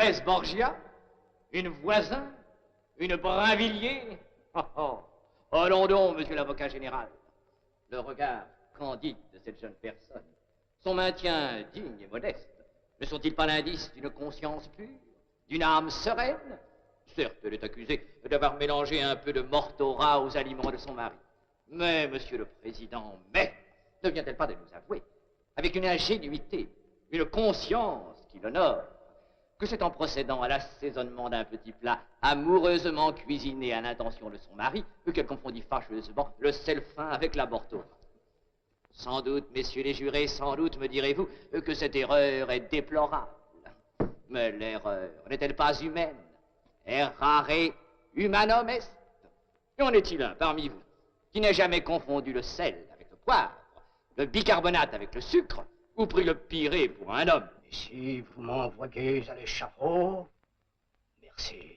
Thérèse Borgia? Une Voisin? Une Brinvilliers? Oh, allons donc, monsieur l'avocat général. Le regard candide de cette jeune personne, son maintien digne et modeste, ne sont-ils pas l'indice d'une conscience pure, d'une âme sereine? Certes, elle est accusée d'avoir mélangé un peu de mortora aux aliments de son mari. Mais, monsieur le président, ne vient-elle pas de nous avouer, avec une ingénuité, une conscience qui l'honore, que c'est en procédant à l'assaisonnement d'un petit plat amoureusement cuisiné à l'intention de son mari qu'elle confondit fâcheusement le sel fin avec la mortora? Sans doute, messieurs les jurés, sans doute, me direz-vous, que cette erreur est déplorable. Mais l'erreur n'est-elle pas humaine? Errare humanum est. Et en est-il un parmi vous qui n'ait jamais confondu le sel avec le poivre, le bicarbonate avec le sucre, ou pris le piré pour un homme? Et si vous m'envoyez à l'échafaud, merci.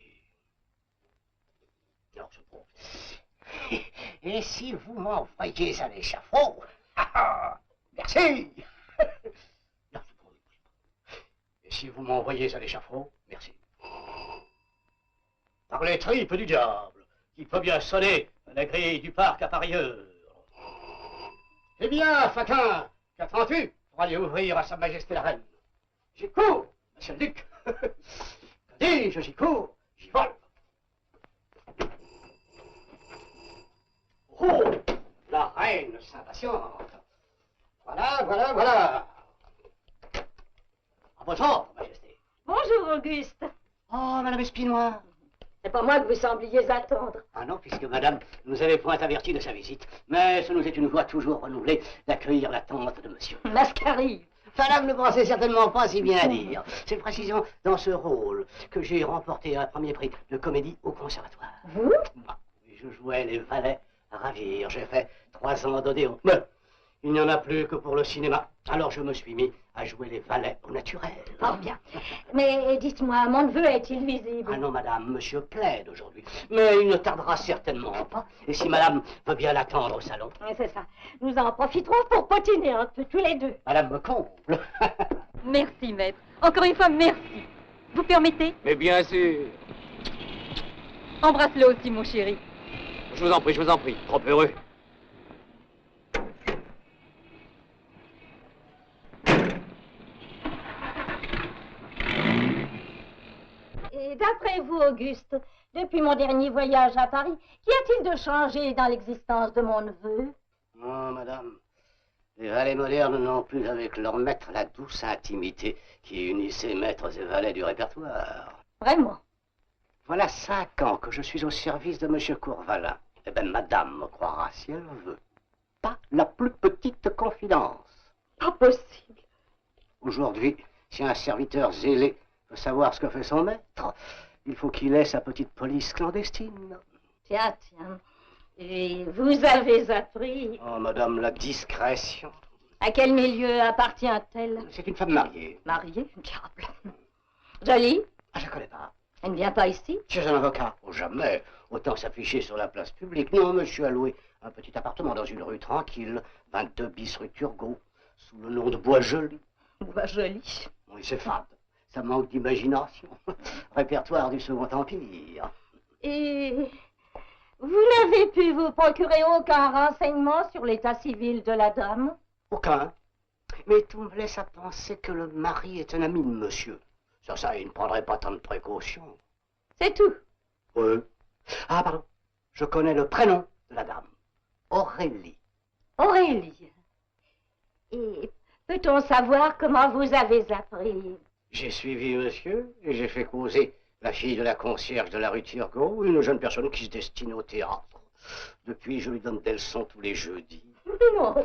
Non, je trouve. Et si vous m'envoyez à l'échafaud, merci. Non, je trouve. Et si vous m'envoyez à l'échafaud, merci. Par les tripes du diable, qui peut bien sonner à la grille du parc à parieurs. Eh bien, Faquin, qu'attends-tu pour aller ouvrir à Sa Majesté la Reine? J'y cours, monsieur le duc. Que dis-je, j'y cours, j'y vole. Oh, la reine s'impatiente. Voilà, voilà, voilà. À votre ordre, Majesté. Bonjour, Auguste. Oh, Madame Espinois. C'est pas moi que vous sembliez attendre. Ah non, puisque madame nous avait point averti de sa visite. Mais ce nous est une joie toujours renouvelée d'accueillir la tante de monsieur. Mascarille. Madame ne pensait certainement pas si bien à dire. C'est précisément dans ce rôle que j'ai remporté un premier prix de comédie au conservatoire. Vous? Moi, je jouais les valets à ravir. J'ai fait 3 ans d'odéon. Mais il n'y en a plus que pour le cinéma. Alors je me suis mis à jouer les valets au naturel. Fort bien. Mais dites-moi, mon neveu est-il visible? Ah non, madame, monsieur plaide aujourd'hui. Mais il ne tardera certainement pas. Et si madame veut bien l'attendre au salon? Oui, c'est ça. Nous en profiterons pour potiner un peu, tous les deux. Madame me comble. Merci, maître. Encore une fois, merci. Vous permettez? Mais bien sûr. Embrasse-le aussi, mon chéri. Je vous en prie, trop heureux. Et d'après vous, Auguste, depuis mon dernier voyage à Paris, qu'y a-t-il de changé dans l'existence de mon neveu? Non, madame. Les valets modernes n'ont plus avec leur maître la douce intimité qui unissait maîtres et valets du répertoire. Vraiment? Voilà 5 ans que je suis au service de monsieur Courvalin. Eh bien, madame me croira si elle veut. Pas la plus petite confidence. Pas possible. Aujourd'hui, si un serviteur zélé veut savoir ce que fait son maître, il faut qu'il ait sa petite police clandestine. Tiens, tiens. Et vous avez appris... Oh, madame, la discrétion. À quel milieu appartient-elle? C'est une femme mariée. Mariée? Diable. Jolie? Ah, je ne connais pas. Elle ne vient pas ici? Chez un avocat? Oh, jamais. Autant s'afficher sur la place publique. Non, monsieur a loué un petit appartement dans une rue tranquille, 22 bis rue Turgot, sous le nom de Bois-Joli. Bois-Joli? Oui, c'est fade. Ça manque d'imagination. Répertoire du Second Empire. Et vous n'avez pu vous procurer aucun renseignement sur l'état civil de la dame? Aucun. Mais tout me laisse à penser que le mari est un ami de monsieur. Ça, il ne prendrait pas tant de précautions. C'est tout? Oui. Ah, pardon. Je connais le prénom de la dame. Aurélie. Aurélie. Et peut-on savoir comment vous avez appris? J'ai suivi monsieur et j'ai fait causer la fille de la concierge de la rue Turgot, une jeune personne qui se destine au théâtre. Depuis, je lui donne des leçons tous les jeudis. Non.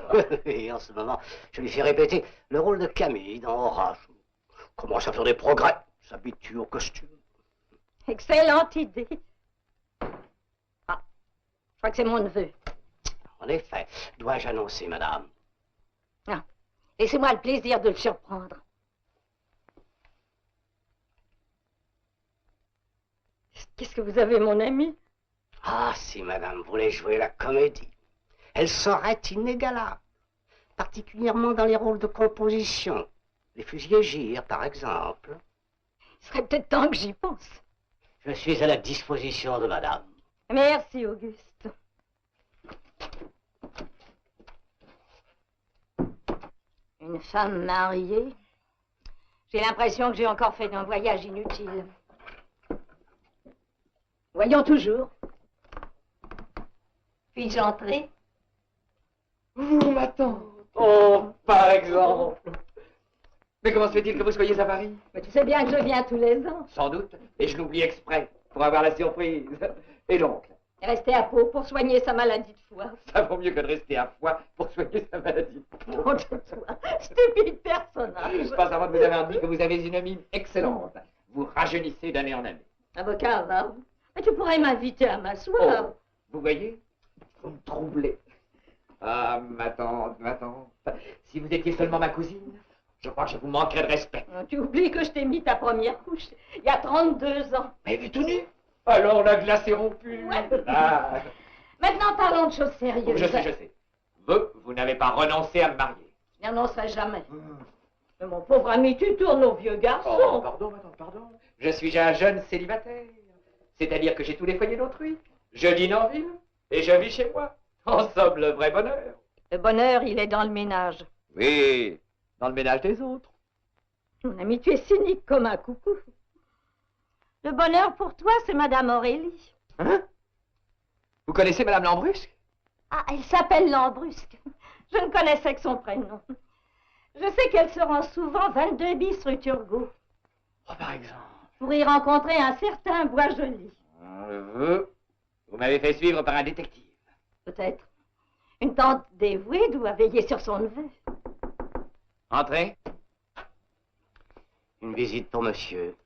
Et en ce moment, je lui fais répéter le rôle de Camille dans Orage. Commence à faire des progrès, s'habitue au costume. Excellente idée. Ah, je crois que c'est mon neveu. En effet, dois-je annoncer, madame? Ah, laissez-moi le plaisir de le surprendre. Qu'est-ce que vous avez, mon ami? Ah, si madame voulait jouer la comédie, elle serait inégalable, particulièrement dans les rôles de composition. Les fusillés gire, par exemple. Il serait peut-être temps que j'y pense. Je suis à la disposition de madame. Merci, Auguste. Une femme mariée. J'ai l'impression que j'ai encore fait un voyage inutile. Voyons toujours. Puis-je entrer? Vous, ma tante. Oh, par exemple. Mais comment se fait-il que vous soyez à Paris? Mais tu sais bien que je viens tous les ans. Sans doute. Et je l'oublie exprès, pour avoir la surprise. Et l'oncle? Rester à Pau pour soigner sa maladie de foie. Ça vaut mieux que de rester à Foix pour soigner sa maladie. Oh, tais-toi, stupide personnage. Pas avant de vous avoir dit que vous avez une mine excellente. Vous rajeunissez d'année en année. Avocat, va. Mais tu pourrais m'inviter à m'asseoir. Oh, vous voyez? Vous me troublez. Ah, ma tante, ma tante. Si vous étiez seulement ma cousine, je crois que je vous manquerais de respect. Tu oublies que je t'ai mis ta première couche il y a 32 ans. Mais vu tout nu? Alors la glace est rompue. Ouais. Ah. Maintenant, parlons de choses sérieuses. Je sais. Vous n'avez pas renoncé à me marier. Je n'annoncerai jamais. Mais mon pauvre ami, tu tournes au vieux garçon. Oh, pardon, ma tante, pardon. Je suis un jeune célibataire. C'est-à-dire que j'ai tous les foyers d'autrui. Je dîne en ville et je vis chez moi. En somme, le vrai bonheur. Le bonheur, il est dans le ménage. Oui, dans le ménage des autres. Mon ami, tu es cynique comme un coucou. Le bonheur pour toi, c'est Madame Aurélie. Hein? Vous connaissez Madame Lambrusque? Ah, elle s'appelle Lambrusque. Je ne connaissais que son prénom. Je sais qu'elle se rend souvent 22 bis rue Turgot. Oh, par exemple. Pour y rencontrer un certain Boisjoli. Vous m'avez fait suivre par un détective. Peut-être. Une tante dévouée doit veiller sur son neveu. Entrez. Une visite pour monsieur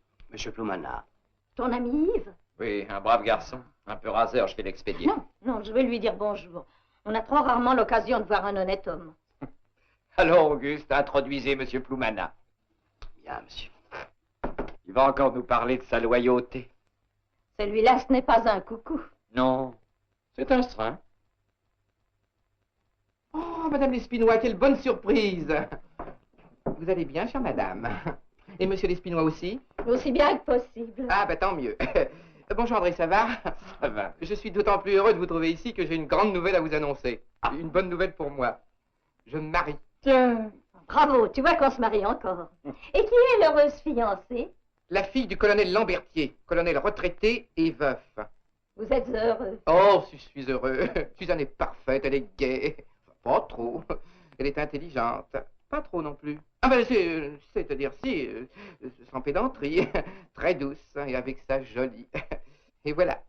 Ploumana. Ton ami Yves? Oui, un brave garçon. Un peu raseur, je fais l'expédient. Non, je vais lui dire bonjour. On a trop rarement l'occasion de voir un honnête homme. Alors, Auguste, introduisez Monsieur Ploumana. Bien, monsieur. Il va encore nous parler de sa loyauté. Celui-là, ce n'est pas un coucou. Non, c'est un strain. Oh, Madame Lespinois, quelle bonne surprise! Vous allez bien, chère madame? Et Monsieur Lespinois aussi? Aussi bien que possible. Ah, bah tant mieux. Bonjour André, ça va? Ça va. Je suis d'autant plus heureux de vous trouver ici que j'ai une grande nouvelle à vous annoncer. Une bonne nouvelle pour moi. Je me marie. Tiens. Bravo, tu vois qu'on se marie encore. Et qui est l'heureuse fiancée? La fille du colonel Lambertier, colonel retraité et veuf. Vous êtes heureux. Oh, si je suis heureux. Suzanne est parfaite, elle est gaie. Pas trop. Elle est intelligente. Pas trop non plus. Ah ben, c'est-à-dire si, sans pédanterie. Très douce et avec ça jolie. Et voilà.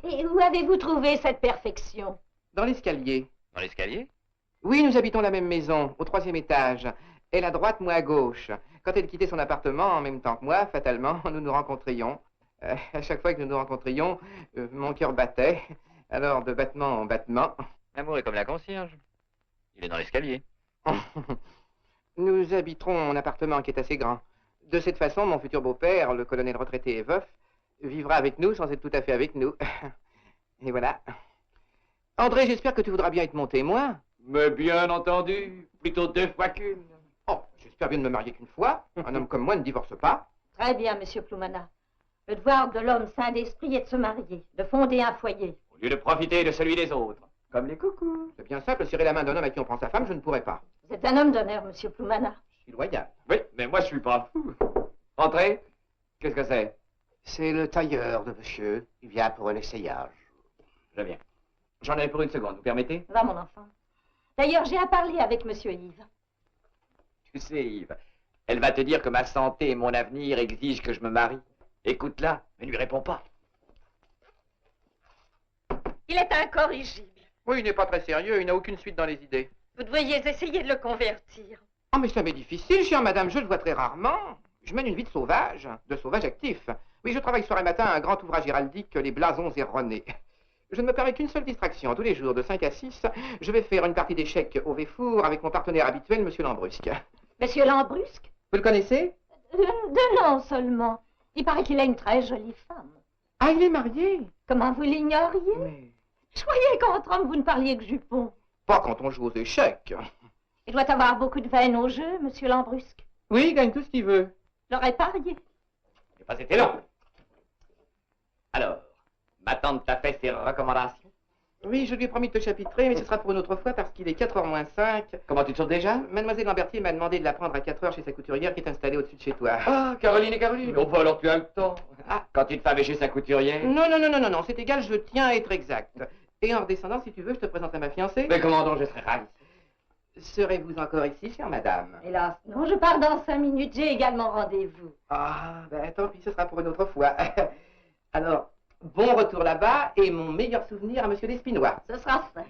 Et où avez-vous trouvé cette perfection? Dans l'escalier. Dans l'escalier? Oui, nous habitons la même maison, au 3e étage. Elle à droite, moi à gauche. Quand elle quittait son appartement, en même temps que moi, fatalement, nous nous rencontrions. À chaque fois que nous nous rencontrions, mon cœur battait. Alors, de battement en battement. L'amour est comme la concierge. Il est dans l'escalier. Nous habiterons mon appartement qui est assez grand. De cette façon, mon futur beau-père, le colonel retraité et veuf, vivra avec nous sans être tout à fait avec nous. Et voilà. André, j'espère que tu voudras bien être mon témoin. Mais bien entendu, plutôt 2 fois qu'une. Oh, j'espère bien de me marier qu'une fois. Un homme comme moi ne divorce pas. Très bien, monsieur Ploumana. Le devoir de l'homme sain d'esprit est de se marier, de fonder un foyer. Au lieu de profiter de celui des autres. Comme les coucous. C'est bien simple, serrer la main d'un homme à qui on prend sa femme, je ne pourrais pas. Vous êtes un homme d'honneur, monsieur Ploumana. Je suis loyal. Oui, mais moi je suis pas fou. Entrez. Qu'est-ce que c'est? C'est le tailleur de monsieur. Il vient pour un essayage. Je viens. J'en ai pour une seconde, vous permettez? Va, mon enfant. D'ailleurs, j'ai à parler avec monsieur Yves. Tu sais, Yves, elle va te dire que ma santé et mon avenir exigent que je me marie. Écoute-la, mais ne lui réponds pas. Il est incorrigible. Oui, il n'est pas très sérieux, il n'a aucune suite dans les idées. Vous devriez essayer de le convertir. Oh, mais ça m'est difficile, chère madame, je le vois très rarement. Je mène une vie de sauvage actif. Oui, je travaille soir et matin à un grand ouvrage héraldique, Les Blasons erronés. Je ne me permets qu'une seule distraction. Tous les jours, de 5 à 6, je vais faire une partie d'échecs au Véfour avec mon partenaire habituel, monsieur Lambrusque. Monsieur Lambrusque? Vous le connaissez? De nom seulement. Il paraît qu'il a une très jolie femme. Ah, il est marié? Comment vous l'ignoriez? Mais Je croyais qu'entre hommes, vous ne parliez que jupons. pas quand on joue aux échecs. Il doit avoir beaucoup de veine au jeu, monsieur Lambrusque. Oui, il gagne tout ce qu'il veut. J'aurais parié. pas été long. Alors, ma tante t'a fait ses recommandations? Oui, je lui ai promis de te chapitrer, mais ce sera pour une autre fois parce qu'il est 4h moins 5. Comment tu te sens déjà? Mademoiselle Lambertier m'a demandé de la prendre à 4h chez sa couturière qui est installée au-dessus de chez toi. Ah, Caroline et Caroline. Oh, bah alors tu as le temps. Ah. Quand une femme est chez sa couturière. Non, c'est égal, je tiens à être exact. Et en redescendant, si tu veux, je te présenterai ma fiancée. Mais comment donc, je serais ravi. Serez-vous encore ici, chère madame? Hélas, non, je pars dans 5 minutes, j'ai également rendez-vous. Ah, ben tant pis, ce sera pour une autre fois. Alors, bon retour là-bas et mon meilleur souvenir à monsieur Lespinois. Ce sera fait.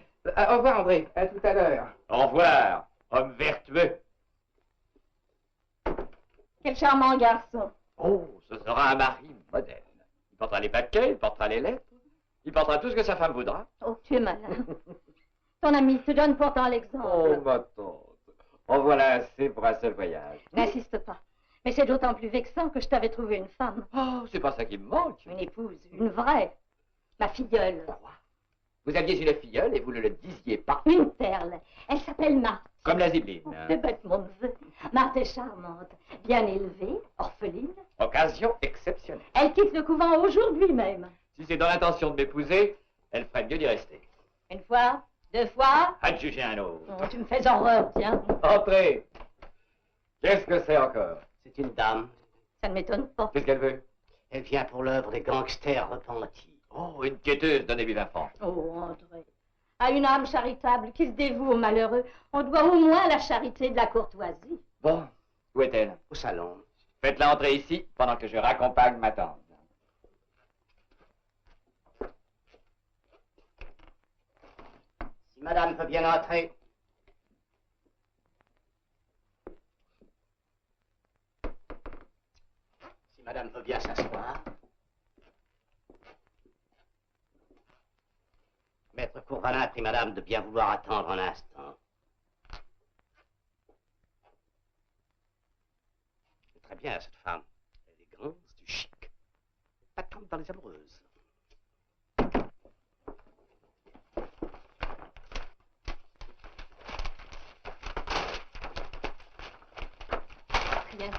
Au revoir, André. À tout à l'heure. Au revoir, homme vertueux. Quel charmant garçon. Oh, ce sera un mari modèle. Il portera les paquets, il portera les lettres, il portera tout ce que sa femme voudra. Oh, tu es malin. Ton ami te donne pourtant l'exemple. Oh, ma tante. En voilà assez pour un seul voyage. N'insiste pas. Mais c'est d'autant plus vexant que je t'avais trouvé une femme. Oh, c'est pas ça qui me manque. Une épouse, une vraie. Ma filleule. Quoi? Vous aviez une filleule et vous ne le disiez pas. Une perle. Elle s'appelle Marthe. Comme la Zibeline. C'est bête mon neveu. Marthe est charmante, bien élevée, orpheline. Occasion exceptionnelle. Elle quitte le couvent aujourd'hui même. Si c'est dans l'intention de m'épouser, elle ferait mieux d'y rester. Une fois, 2 fois. À te juger un autre. Oh, tu me fais horreur, tiens. Entrez. Qu'est-ce que c'est encore? C'est une dame. Ça ne m'étonne pas. Qu'est-ce qu'elle veut? Elle vient pour l'œuvre des gangsters repentis. Oh, une quêteuse, donnez-lui 20 francs. Oh, André. À une âme charitable qui se dévoue aux malheureux, on doit au moins la charité de la courtoisie. Bon, où est-elle? Au salon. Faites-la entrer ici pendant que je raccompagne ma tante. Si madame veut bien entrer. Si madame veut bien s'asseoir. Maître Courvalin prie madame de bien vouloir attendre un instant. C'est très bien, cette femme. Élégance, du chic. Pas comme dans les amoureuses. Rien.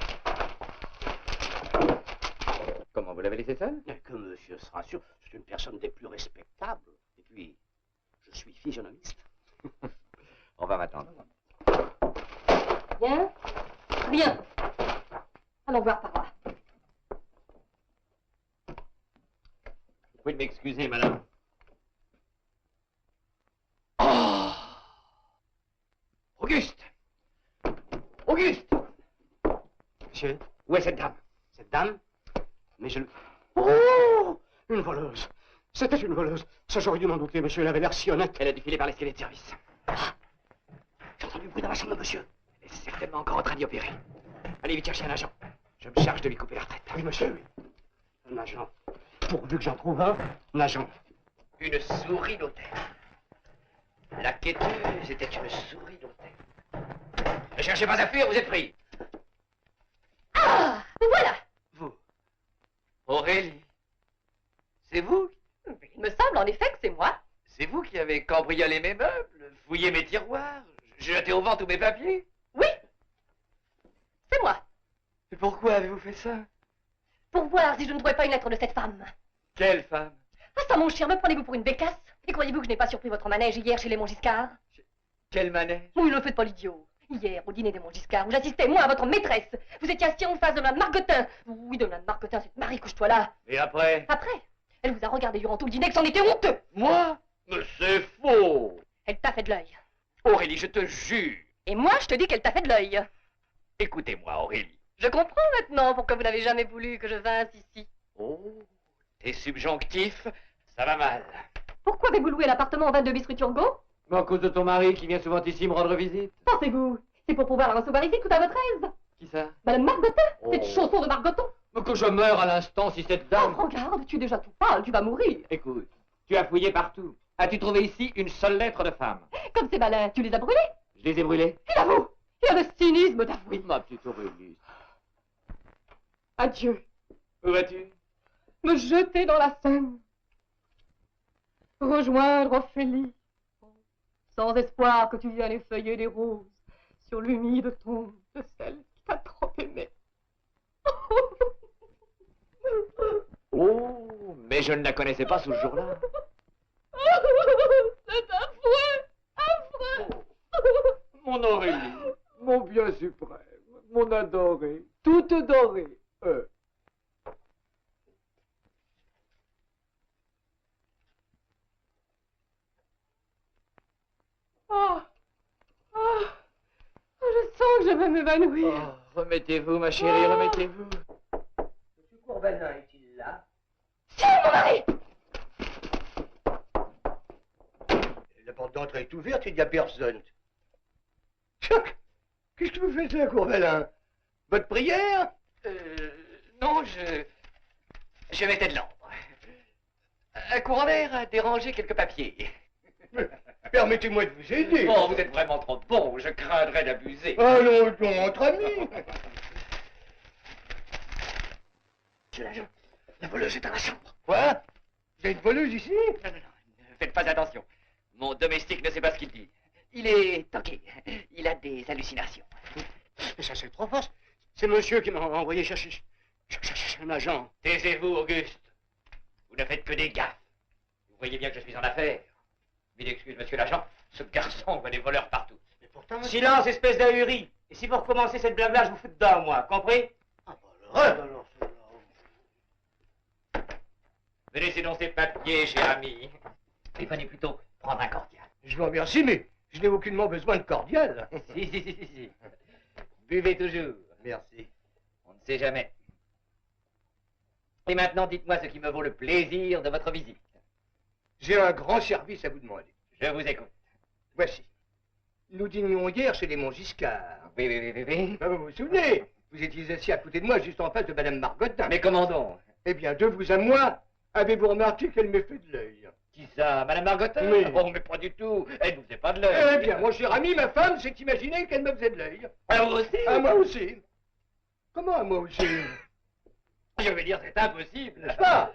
Comment, vous l'avez laissée seule? Que monsieur se rassure, c'est une personne des plus respectables. Et puis, je suis physionomiste. On va m'attendre. Bien. Bien. Allons voir par là. Vous pouvez m'excuser, madame. Oh! Auguste! Auguste! Monsieur, Où est cette dame? cette dame? Mais je le... Oh! Une voleuse. C'était une voleuse. Ça, j'aurais dû m'en douter, monsieur. Elle avait l'air si honnête. Elle a défilé par l'escalier de service. J'ai entendu du bruit dans la chambre de monsieur. Elle est certainement encore en train d'y opérer. Allez vite chercher un agent. Je me charge de lui couper la retraite. Oui, monsieur, oui. Un agent. Pourvu que j'en trouve un agent. Une souris d'hôtel. La quêteuse était une souris d'hôtel. Ne cherchez pas à fuir, vous êtes pris. Ah, vous voilà. Vous, Aurélie, c'est vous? Il me semble en effet que c'est moi. C'est vous qui avez cambriolé mes meubles, fouillé mes tiroirs, jeté au vent tous mes papiers? Oui, c'est moi. Mais pourquoi avez-vous fait ça? Pour voir si je ne trouvais pas une lettre de cette femme. Quelle femme? Ah ça, mon chien, me prenez-vous pour une bécasse? Et croyez-vous que je n'ai pas surpris votre manège hier chez les Montgiscard? Quel manège? Oui, ne faites pas l'idiot. Hier, au dîner des Montgiscard, où j'assistais, moi, à votre maîtresse. Vous étiez assis en face de Mme Margotin. Oui, de Mme Margotin, cette Marie, couche-toi là. Et après? Après, elle vous a regardé durant tout le dîner, que c'en était honteux. Moi? Mais c'est faux! Elle t'a fait de l'œil. Aurélie, je te jure! Et moi, je te dis qu'elle t'a fait de l'œil. Écoutez-moi, Aurélie. Je comprends maintenant pourquoi vous n'avez jamais voulu que je vinsse ici. Oh, t'es subjonctif, ça va mal. Pourquoi avez-vous loué l'appartement en 22 bis rue Turgot? Mais à cause de ton mari qui vient souvent ici me rendre visite. Pensez-vous, c'est pour pouvoir la recevoir ici tout à votre aise. Qui ça? Madame Margotin, Oh. cette chausson de Margoton. Mais que je meure à l'instant si cette Oh, dame... regarde, tu es déjà tout pâle, tu vas mourir. Écoute, tu as fouillé partout. As-tu trouvé ici une seule lettre de femme? Comme c'est malin, tu les as brûlés. Je les ai brûlées. Il avoue, il y a le cynisme d'avouer. Ma petite Aurélie. Adieu, Où vas-tu? me jeter dans la Seine. Rejoindre Ophélie. Sans espoir que tu viennes effeuiller les roses sur l'humide tombe de celle qui t'a trop aimé. Oh, mais je ne la connaissais pas sous ce jour-là. C'est affreux, affreux. Mon Aurélie, mon bien suprême, mon adoré, toute dorée. Oh, oh, je sens que je vais m'évanouir. Oh, remettez-vous, ma chérie, remettez-vous. Monsieur Courvelin est-il là? C'est mon mari. La porte d'entrée est ouverte, il n'y a personne. Qu'est-ce que vous faites là, Courvelin? Votre prière? Non, je mettais de l'ombre. Un courant d'air a dérangé quelques papiers. Permettez-moi de vous aider. Oh, vous êtes vraiment trop bon, je craindrais d'abuser. Ah non, non, entre amis. Monsieur l'agent, la voleuse est dans la chambre. Quoi? Vous avez une voleuse ici? Non, ne faites pas attention. Mon domestique ne sait pas ce qu'il dit. Il est toqué. Il a des hallucinations. Mais ça, c'est trop fort. C'est monsieur qui m'a envoyé chercher un agent. Taisez-vous, Auguste. Vous ne faites que des gaffes. Vous voyez bien que je suis en affaires. Mille excuses, monsieur l'agent. Ce garçon voit des voleurs partout. Mais pourtant... Silence, espèce d'ahurie. Et si vous recommencez cette blabla, je vous fous dedans, moi. Compris? Ah, bah, le rêve, alors, c'est là. Venez donc ces papiers, cher ami. Et venez plutôt prendre un cordial. Je vous remercie, mais je n'ai aucunement besoin de cordial. Si. Buvez toujours. Merci. On ne sait jamais. Et maintenant, dites-moi ce qui me vaut le plaisir de votre visite. J'ai un grand service à vous demander. Je vous écoute. Voici. Nous dînions hier chez les Montgiscard. Oui. Ah, vous vous souvenez? Vous étiez assis à côté de moi, juste en face de Madame Margottin. Mais comment donc? Eh bien, de vous à moi, avez-vous remarqué qu'elle m'ait fait de l'œil? Qui ça? Madame Margottin? Oui. Oh, mais pas du tout. Elle ne vous fait pas de l'œil. Eh bien, mon cher ami, ma femme s'est imaginée qu'elle me faisait de l'œil. Ah, vous aussi? À moi aussi. Comment à moi aussi? Je vais dire, c'est impossible. N'est-ce pas?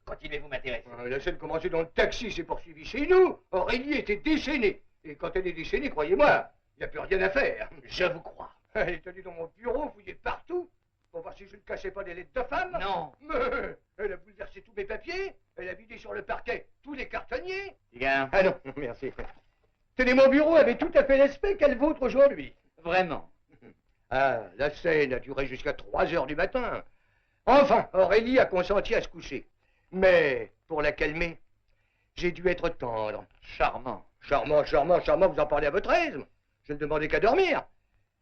Continuez-vous m'intéresser. La scène commençait dans le taxi, s'est poursuivie chez nous. Aurélie était déchaînée. Et quand elle est déchaînée, croyez-moi, il n'y a plus rien à faire. Je vous crois. Elle est allée dans mon bureau, fouillée partout, pour voir si je ne cachais pas des lettres de femme. Non. Mais elle a bouleversé tous mes papiers, elle a vidé sur le parquet tous les cartonniers. Bien. Ah non, merci. Tenez, mon bureau avait tout à fait l'aspect qu'elle vôtre aujourd'hui. Vraiment. Ah, la scène a duré jusqu'à 3 heures du matin. Enfin, Aurélie a consenti à se coucher. Mais, pour la calmer, j'ai dû être tendre. Charmant. Charmant, vous en parlez à votre aise. Je ne demandais qu'à dormir.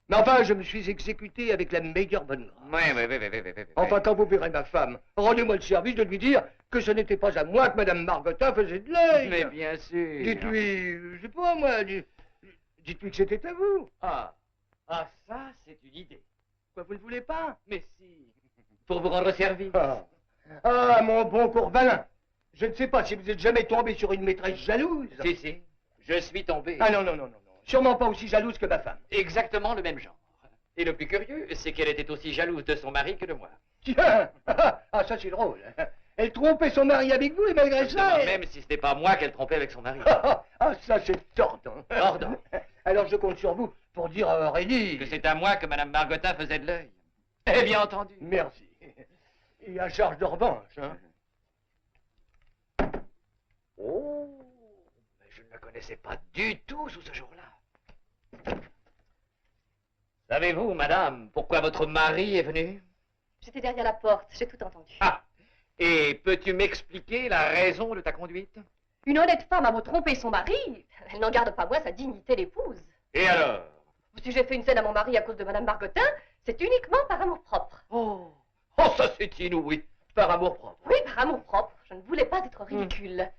Mais enfin, je me suis exécuté avec la meilleure bonne grâce. Oui. Enfin, quand vous verrez ma femme, rendez-moi le service de lui dire que ce n'était pas à moi que Madame Margottin faisait de l'œil. Mais bien sûr. Dites-lui, je sais pas moi, dites-lui que c'était à vous. Ah, ça, c'est une idée. Quoi, vous ne voulez pas? Mais si. Pour vous rendre service. Ah, mon bon Courvelin, je ne sais pas si vous êtes jamais tombé sur une maîtresse jalouse. Si. Je suis tombé. Ah non. Sûrement pas aussi jalouse que ma femme. Exactement le même genre. Et le plus curieux, c'est qu'elle était aussi jalouse de son mari que de moi. Tiens, ça c'est drôle. Elle trompait son mari avec vous et malgré ça... Même si ce n'est pas moi qu'elle trompait avec son mari. Ça c'est tordant. Tordant. Alors je compte sur vous pour dire à Aurélie... Que c'est à moi que Madame Margottin faisait de l'œil. Eh bien entendu. Merci. Et à charge de revanche, hein. Oh, mais je ne la connaissais pas du tout sous ce jour-là. Savez-vous, madame, pourquoi votre mari est venu? J'étais derrière la porte, j'ai tout entendu. Ah, et peux-tu m'expliquer la raison de ta conduite? Une honnête femme a beau tromper son mari, elle n'en garde pas moins sa dignité d'épouse. Et alors? Si j'ai fait une scène à mon mari à cause de Madame Margottin, c'est uniquement par amour-propre. Oh, ça c'est inouï, par amour-propre. Oui, par amour-propre. Je ne voulais pas être ridicule.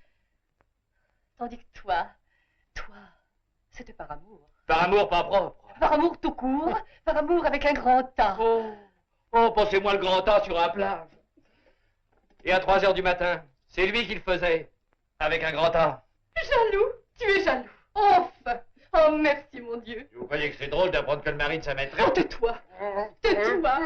Tandis que toi, c'était par amour. Par amour pas propre. Par amour tout court, par amour avec un grand A. Oh, pensez-moi le grand A sur un plage. Et à 3 heures du matin, c'est lui qui le faisait, avec un grand A. Jaloux, tu es jaloux. Enfin. Oh, merci, mon Dieu. Vous croyez que c'est drôle d'apprendre que le mari de sa maîtresse... Oh, tais-toi. Tais-toi.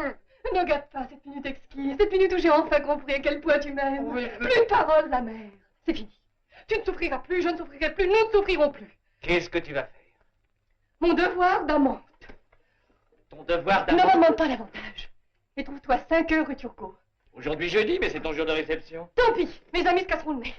Ne gâte pas cette minute exquise, cette minute où j'ai enfin compris à quel point tu m'aimes. Oui, Plus de paroles, la mère. C'est fini. Tu ne souffriras plus, je ne souffrirai plus, nous ne souffrirons plus. Qu'est-ce que tu vas faire? Mon devoir d'amante. Ton devoir Ne d'amant... m'en demande pas davantage. Et trouve-toi 5 heures rue Turgot. Aujourd'hui jeudi, mais c'est ton jour de réception. Tant pis, mes amis se casseront le nez.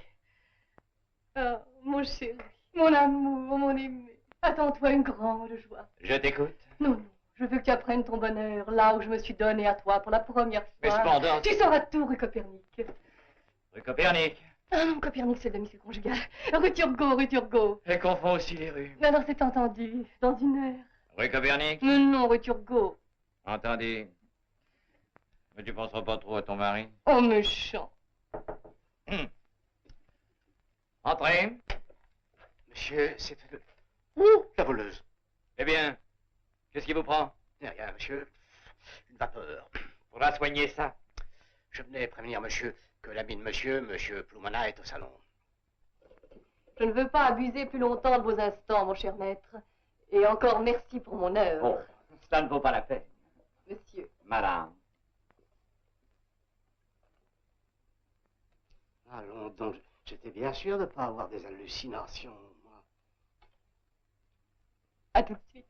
Oh, mon chéri, mon amour, mon aimé, attends-toi une grande joie. Je t'écoute. Non, non, je veux que tu apprennes ton bonheur, là où je me suis donné à toi pour la première fois. Mais cependant... Tu sauras tout, rue Copernic. Rue Copernic. Ah non, Copernic, c'est le domicile conjugal. Rue Turgot, rue Turgot. Elle confond aussi les rues. Non, non, c'est entendu, dans une heure. Rue Copernic. Mais non, rue Turgot. Entendu. Mais tu penseras pas trop à ton mari. Oh, méchant. Entrez. Monsieur, c'est... la voleuse. Eh bien, qu'est-ce qui vous prend? Rien, monsieur. Une vapeur. Faudra soigner ça. Je venais prévenir monsieur que l'ami de monsieur Ploumana, est au salon. Je ne veux pas abuser plus longtemps de vos instants, mon cher maître. Et encore merci pour mon heure. Oh, cela ne vaut pas la peine. Monsieur. Madame. Allons donc, j'étais bien sûr de ne pas avoir des hallucinations, moi. À tout de suite.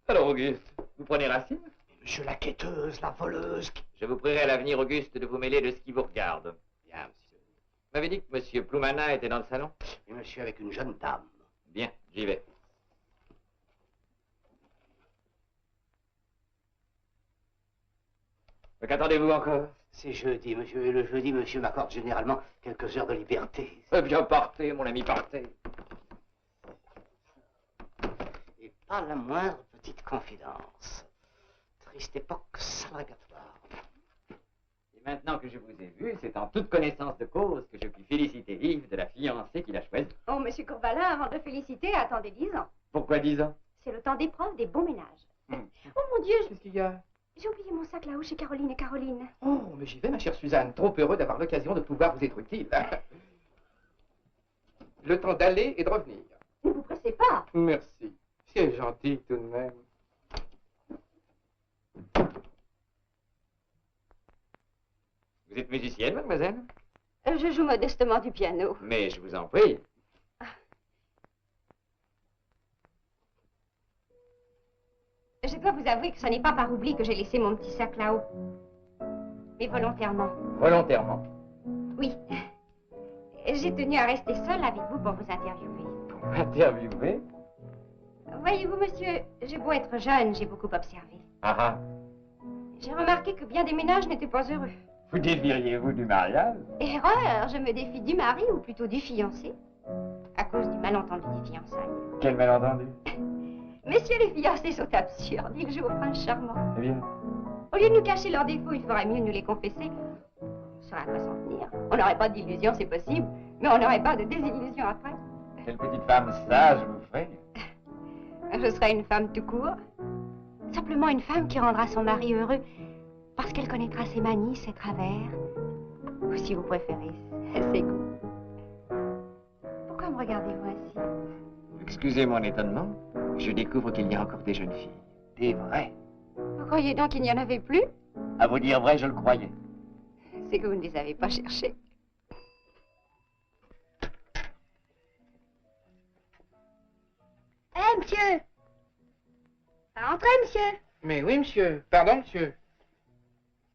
Alors, Auguste, vous prenez racine? Monsieur la quêteuse, la voleuse... Je vous prierai à l'avenir, Auguste, de vous mêler de ce qui vous regarde. Bien, monsieur. Vous m'avez dit que monsieur Ploumana était dans le salon? Et monsieur avec une jeune dame. Bien, j'y vais. Qu'attendez-vous encore? C'est jeudi, monsieur, et le jeudi, monsieur m'accorde généralement quelques heures de liberté. Eh bien, partez, mon ami, partez. Et pas la moindre petite confidence. Triste époque sans répertoire. Et maintenant que je vous ai vu, c'est en toute connaissance de cause que je puis féliciter Yves de la fiancée qu'il a choisie. Oh, monsieur Courbalin, avant de féliciter, attendez 10 ans. Pourquoi 10 ans? C'est le temps d'épreuve des bons ménages. Hmm. Oh mon Dieu, Qu'est-ce qu'il y a? j'ai oublié mon sac là-haut chez Caroline et Caroline. Oh, mais j'y vais, ma chère Suzanne. Trop heureux d'avoir l'occasion de pouvoir vous être utile. Le temps d'aller et de revenir. Ne vous pressez pas. Merci. C'est gentil tout de même. Vous êtes musicienne, mademoiselle? Je joue modestement du piano. Mais je vous en prie. Je dois vous avouer que ce n'est pas par oubli que j'ai laissé mon petit sac là-haut. Mais volontairement. Volontairement. Oui. J'ai tenu à rester seule avec vous pour vous interviewer. Pour m'interviewer? Voyez-vous, monsieur, j'ai beau être jeune, j'ai beaucoup observé. Ah ah. J'ai remarqué que bien des ménages n'étaient pas heureux. Vous défieriez-vous du mariage? Erreur, je me défie du mari, ou plutôt du fiancé, à cause du malentendu des fiançailles. Quel malentendu? Messieurs les fiancés sont absurdes, ils jouent au prince charmant. Eh bien. Au lieu de nous cacher leurs défauts, il ferait mieux de nous les confesser. On saurait à quoi s'en tenir. On n'aurait pas d'illusions, c'est possible, mais on n'aurait pas de désillusions après. Quelle petite femme sage vous ferez? Je serais une femme tout court. Simplement une femme qui rendra son mari heureux, parce qu'elle connaîtra ses manies, ses travers, ou si vous préférez, ses goûts. Pourquoi me regardez-vous ainsi? Excusez mon étonnement, je découvre qu'il y a encore des jeunes filles. Des vraies. Vous croyez donc qu'il n'y en avait plus? À vous dire vrai, je le croyais. C'est que vous ne les avez pas cherchées. Hé, monsieur! Entrez, monsieur! Mais oui, monsieur. Pardon, monsieur.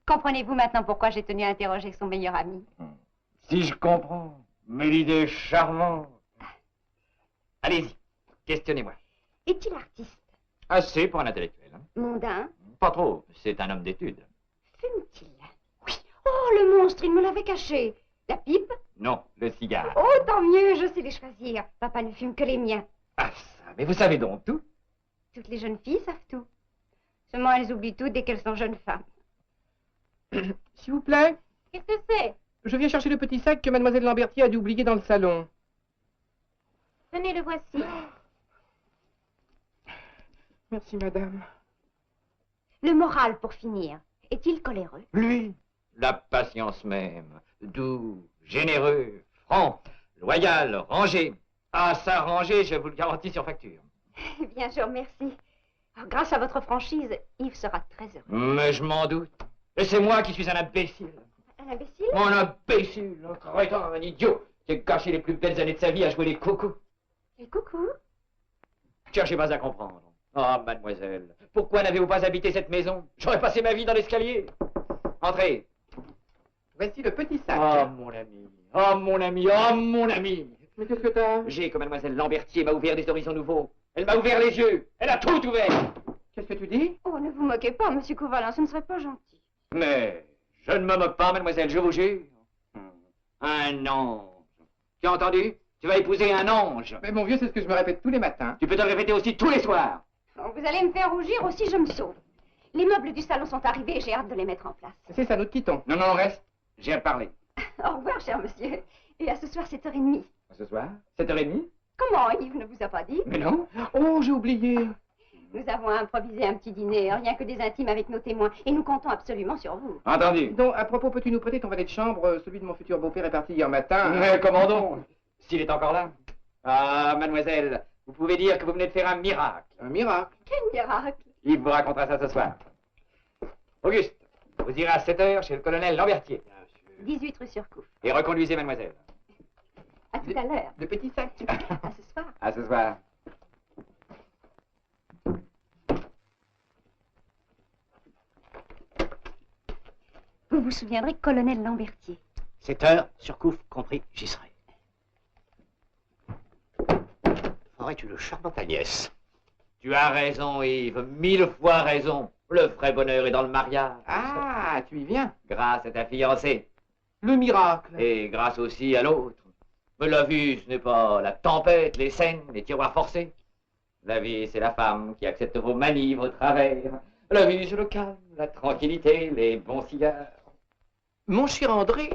Comprenez-vous maintenant pourquoi j'ai tenu à interroger son meilleur ami? Si je comprends, mais l'idée est charmante. Allez-y, questionnez-moi. Est-il artiste? Assez pour un intellectuel. Hein? Mondain? Pas trop, c'est un homme d'études. Fume-t-il? Oui. Oh, le monstre, il me l'avait caché. La pipe? Non, le cigare. Oh, tant mieux, je sais les choisir. Papa ne fume que les miens. Ah ça, mais vous savez donc tout. Toutes les jeunes filles savent tout. Seulement, elles oublient tout dès qu'elles sont jeunes femmes. S'il vous plaît, Qu'est-ce que c'est? je viens chercher le petit sac que mademoiselle Lambertier a dû oublier dans le salon. Tenez, le voici. Merci, madame. Le moral, pour finir. Est-il coléreux? Lui, la patience même. Doux, généreux, franc, loyal, rangé. Ah, ça, rangé, je vous le garantis sur facture. Bien, je vous remercie. Alors, grâce à votre franchise, Yves sera très heureux. Mais je m'en doute. Et c'est moi qui suis un imbécile. Un imbécile? Mon imbécile, un crétin, un idiot, qui a gâché les plus belles années de sa vie à jouer les coucous. Et coucou. Cherchez pas à comprendre. Oh, mademoiselle, pourquoi n'avez-vous pas habité cette maison? J'aurais passé ma vie dans l'escalier. Entrez. Voici le petit sac. Oh, mon ami. Oh, mon ami. Oh, mon ami. Mais qu'est-ce que t'as? J'ai que mademoiselle Lambertier m'a ouvert des horizons nouveaux. Elle m'a ouvert les yeux. Elle a tout ouvert. Qu'est-ce que tu dis? Oh, ne vous moquez pas, monsieur Couvalin, ce ne serait pas gentil. Mais je ne me moque pas, mademoiselle, je vous jure. Un ange. Tu as entendu? Tu vas épouser un ange. Mais mon vieux, c'est ce que je me répète tous les matins. Tu peux te le répéter aussi tous les soirs. Oh, vous allez me faire rougir aussi, je me sauve. Les meubles du salon sont arrivés et j'ai hâte de les mettre en place. C'est ça, nous te quittons. Non, non, reste. J'ai à parler. Au revoir, cher monsieur. Et à ce soir, 7h30. Ce soir, 7h30? Comment, Yves ne vous a pas dit? Mais non. Oh, j'ai oublié. Nous avons improvisé un petit dîner, rien que des intimes avec nos témoins, et nous comptons absolument sur vous. Entendu. Donc, à propos, peux-tu nous prêter ton valet de chambre? Celui de mon futur beau-père est parti hier matin. Mais comment donc? S'il est encore là. Ah, mademoiselle, vous pouvez dire que vous venez de faire un miracle. Un miracle. Quel miracle! Il vous racontera ça ce soir. Auguste, vous irez à 7h chez le colonel Lambertier. 18 rue Surcouf. Et reconduisez mademoiselle. À tout à l'heure. Le petit sac. À ce soir. À ce soir. Vous vous souviendrez, colonel Lambertier. 7h, Surcouf compris, j'y serai. Aurais-tu le charmant Agnès? Tu as raison, Yves, 1000 fois raison. Le vrai bonheur est dans le mariage. Ah, tu y viens. Grâce à ta fiancée. Le miracle. Et grâce aussi à l'autre. Mais la vie, ce n'est pas la tempête, les scènes, les tiroirs forcés. La vie, c'est la femme qui accepte vos manies, vos travers. La vie, c'est le calme, la tranquillité, les bons cigares. Mon cher André,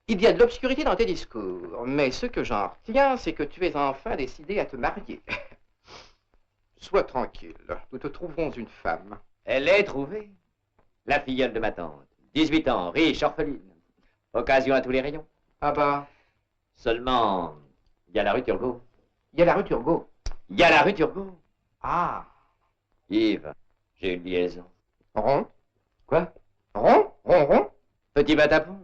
il y a de l'obscurité dans tes discours, mais ce que j'en retiens, c'est que tu es enfin décidé à te marier. Sois tranquille, nous te trouverons une femme. Elle est trouvée. La filleule de ma tante. 18 ans, riche, orpheline. Occasion à tous les rayons. Ah bah, Seulement, il y a la rue Turgot. il y a la rue Turgot. Il y a la rue Turgot. Ah, Yves, j'ai une liaison. rond, Quoi? rond, rond, rond. Petit batapon.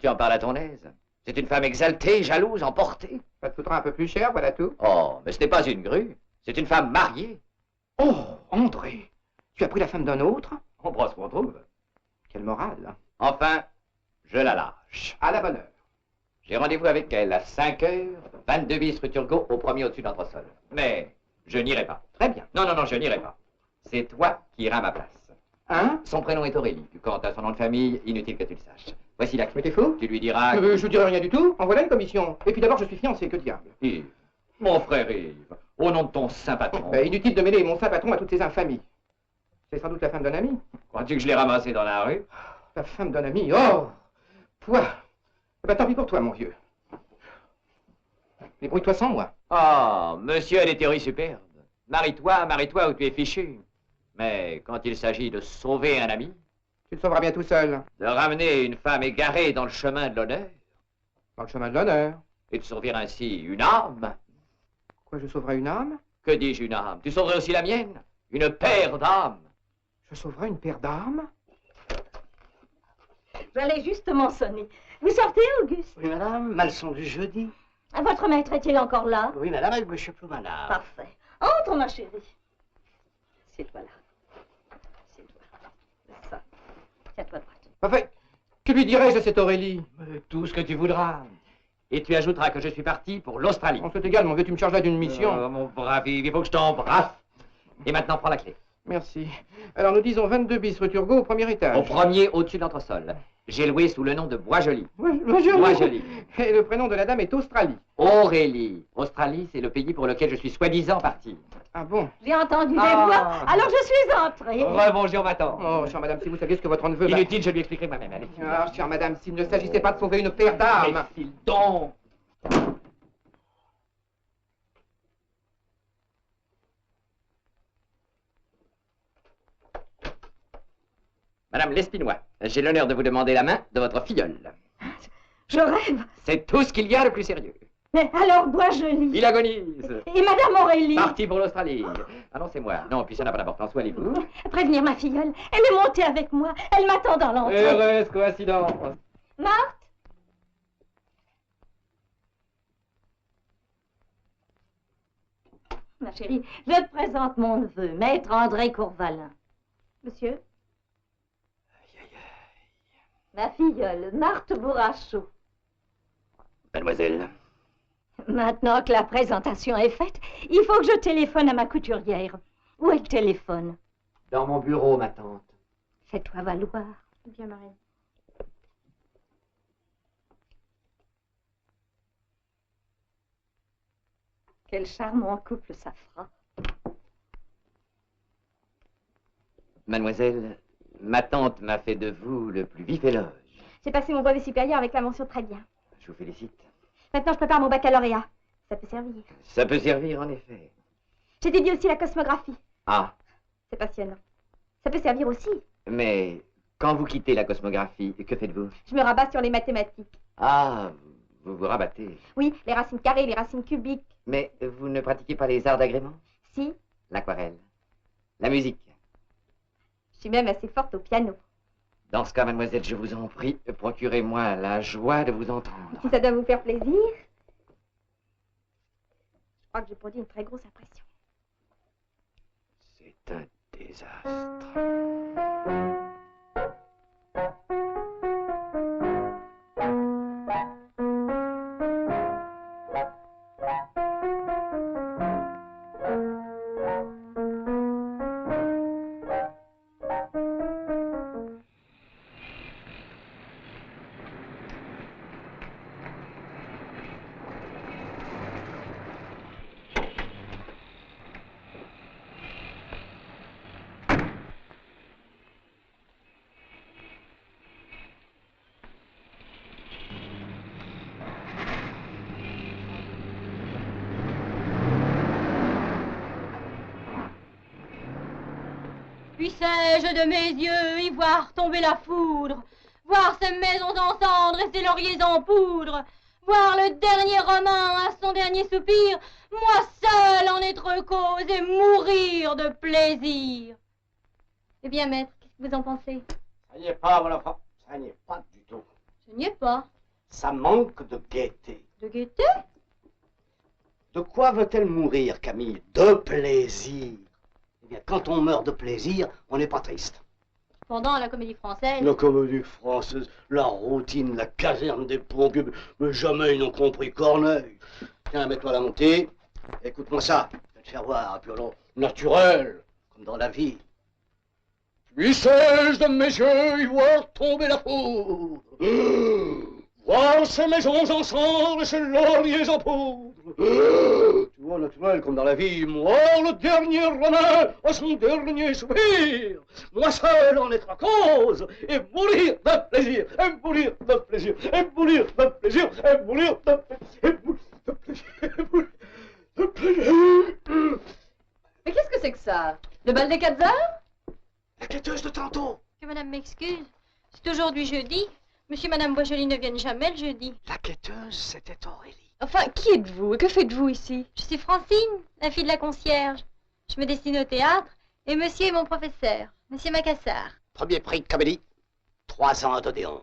Tu en parles à ton aise. C'est une femme exaltée, jalouse, emportée. Ça te coûtera un peu plus cher, voilà tout. Oh, mais ce n'est pas une grue. C'est une femme mariée. Oh, André, tu as pris la femme d'un autre? On prend ce qu'on trouve. Quelle morale. Enfin, je la lâche. À la bonne heure. J'ai rendez-vous avec elle à 5h, 22 bis rue Turgot, au premier au-dessus d'Entresol. Mais je n'irai pas. Très bien. Non, non, non, je n'irai pas. C'est toi qui iras à ma place. Hein? Son prénom est Aurélie. Quant à son nom de famille, inutile que tu le saches. Voici la Mais clé. t'es fou? Tu lui diras... Je dirai rien du tout. En voilà une commission. Et puis d'abord, je suis fiancé, que diable. Yves, mon frère Yves, au nom de ton saint patron, Ben, inutile de mêler mon saint patron à toutes ces infamies. C'est sans doute la femme d'un ami. crois-tu que je l'ai ramassé dans la rue? La femme d'un ami, oh! Toi! Ben, tant pis pour toi, mon vieux. Débrouille-toi sans moi. Oh, monsieur a des théories superbes. Marie-toi, marie-toi ou tu es fichu. Mais quand il s'agit de sauver un ami, Tu te sauveras bien tout seul. de ramener une femme égarée dans le chemin de l'honneur, Dans le chemin de l'honneur. et de sauver ainsi une âme, Quoi, je sauverai une âme? que dis-je une âme? Tu sauverais aussi la mienne? Une paire d'âmes? Je sauverai une paire d'armes? J'allais justement sonner. Vous sortez, Auguste? Oui, madame, malson du jeudi. Votre maître est-il encore là? Oui, madame, avec monsieur Ploumanard. Parfait. Entre, ma chérie. C'est-toi là. C'est toi. Ça. Tiens-toi droite. Enfin, que lui dirais-je de cette Aurélie? Tout ce que tu voudras. Et tu ajouteras que je suis parti pour l'Australie. On c'est égal, mon vieux, tu me charges là d'une mission. Mon brave Yves, il faut que je t'embrasse. Et maintenant, prends la clé. Merci. Alors, nous disons 22 bis rue Turgot au premier étage. Au premier, au-dessus de l'entresol. J'ai loué sous le nom de Bois-Joli. Bois-Joli. Bois-Joli. Et le prénom de la dame est Australie. Aurélie. Australie, c'est le pays pour lequel je suis soi-disant parti. Ah bon? J'ai entendu des Ah. voix, alors je suis entrée. Rebonjour, ma tante. Oh, chère madame, si vous saviez ce que votre neveu... Inutile, je lui expliquerai moi-même. Allez. Ah, chère madame, s'il ne s'agissait pas de sauver une paire d'armes... Mais file donc. Madame Lespinois, j'ai l'honneur de vous demander la main de votre filleule. Je rêve. C'est tout ce qu'il y a de plus sérieux. Mais alors, Bois-Joli. Il agonise. Et Madame Aurélie. Parti pour l'Australie. Ah non, c'est moi. Non, puis ça n'a pas d'importance. Où allez-vous? Prévenir ma filleule. Elle est montée avec moi. Elle m'attend dans l'entrée. Heureuse coïncidence. Marthe? Ma chérie, je te présente mon neveu, maître André Courvalin. Monsieur? Ma filleule, Marthe Bourrachot. Mademoiselle. Maintenant que la présentation est faite, il faut que je téléphone à ma couturière. Où est le téléphone? Dans mon bureau, ma tante. Fais-toi valoir. Bien, Marine. Quel charmant couple ça fera. Mademoiselle, ma tante m'a fait de vous le plus vif éloge. J'ai passé mon brevet supérieur avec la mention très bien. Je vous félicite. Maintenant, je prépare mon baccalauréat. Ça peut servir. Ça peut servir, en effet. J'étudie aussi la cosmographie. Ah, C'est passionnant. Ça peut servir aussi. mais quand vous quittez la cosmographie, que faites-vous? Je me rabats sur les mathématiques. Ah, vous vous rabattez. Oui, les racines carrées, les racines cubiques. Mais vous ne pratiquez pas les arts d'agrément? Si, L'aquarelle, la musique. je suis même assez forte au piano. Dans ce cas, mademoiselle, je vous en prie, procurez-moi la joie de vous entendre. Si ça doit vous faire plaisir. Je crois que j'ai produit une très grosse impression. C'est un désastre. Puissais-je de mes yeux y voir tomber la foudre, voir ces maisons en cendres et ces lauriers en poudre, voir le dernier roman à son dernier soupir, moi seul en être cause et mourir de plaisir. Eh bien, maître, qu'est-ce que vous en pensez? Ça n'y est pas, mon enfant. Ça n'y est pas du tout. Je n'y ai pas. Ça manque de gaieté. De gaieté? De quoi veut-elle mourir, Camille? De plaisir. Eh bien, quand on meurt de plaisir, on n'est pas triste. Pendant la comédie française. La comédie française, la routine, la caserne des pompiers, mais jamais ils n'ont compris Corneille. Tiens, mets-toi la montée. Écoute-moi ça. Je vais te faire voir un violon naturel, comme dans la vie. Puissais-je de mes yeux y voir tomber la foudre, voir ces maisons en cendres et ces lauriers en poudre. Tu vois, naturel, comme dans la vie, moi, le dernier romain, à son dernier soupir, moi seul en être cause, et mourir de plaisir, et mourir de plaisir, et mourir de plaisir, et mourir de plaisir, et mourir de plaisir, et mourir de plaisir. Mais qu'est-ce que c'est que ça? Le bal des 4 heures? La quêteuse de tantôt. Que madame m'excuse. C'est aujourd'hui jeudi. Monsieur et madame Boisjoli ne viennent jamais le jeudi. La quêteuse, c'était Aurélie. Enfin, qui êtes-vous et que faites-vous ici? Je suis Francine, la fille de la concierge. Je me destine au théâtre et monsieur est mon professeur, monsieur Macassar. Premier prix de comédie, 3 ans d'Odéon.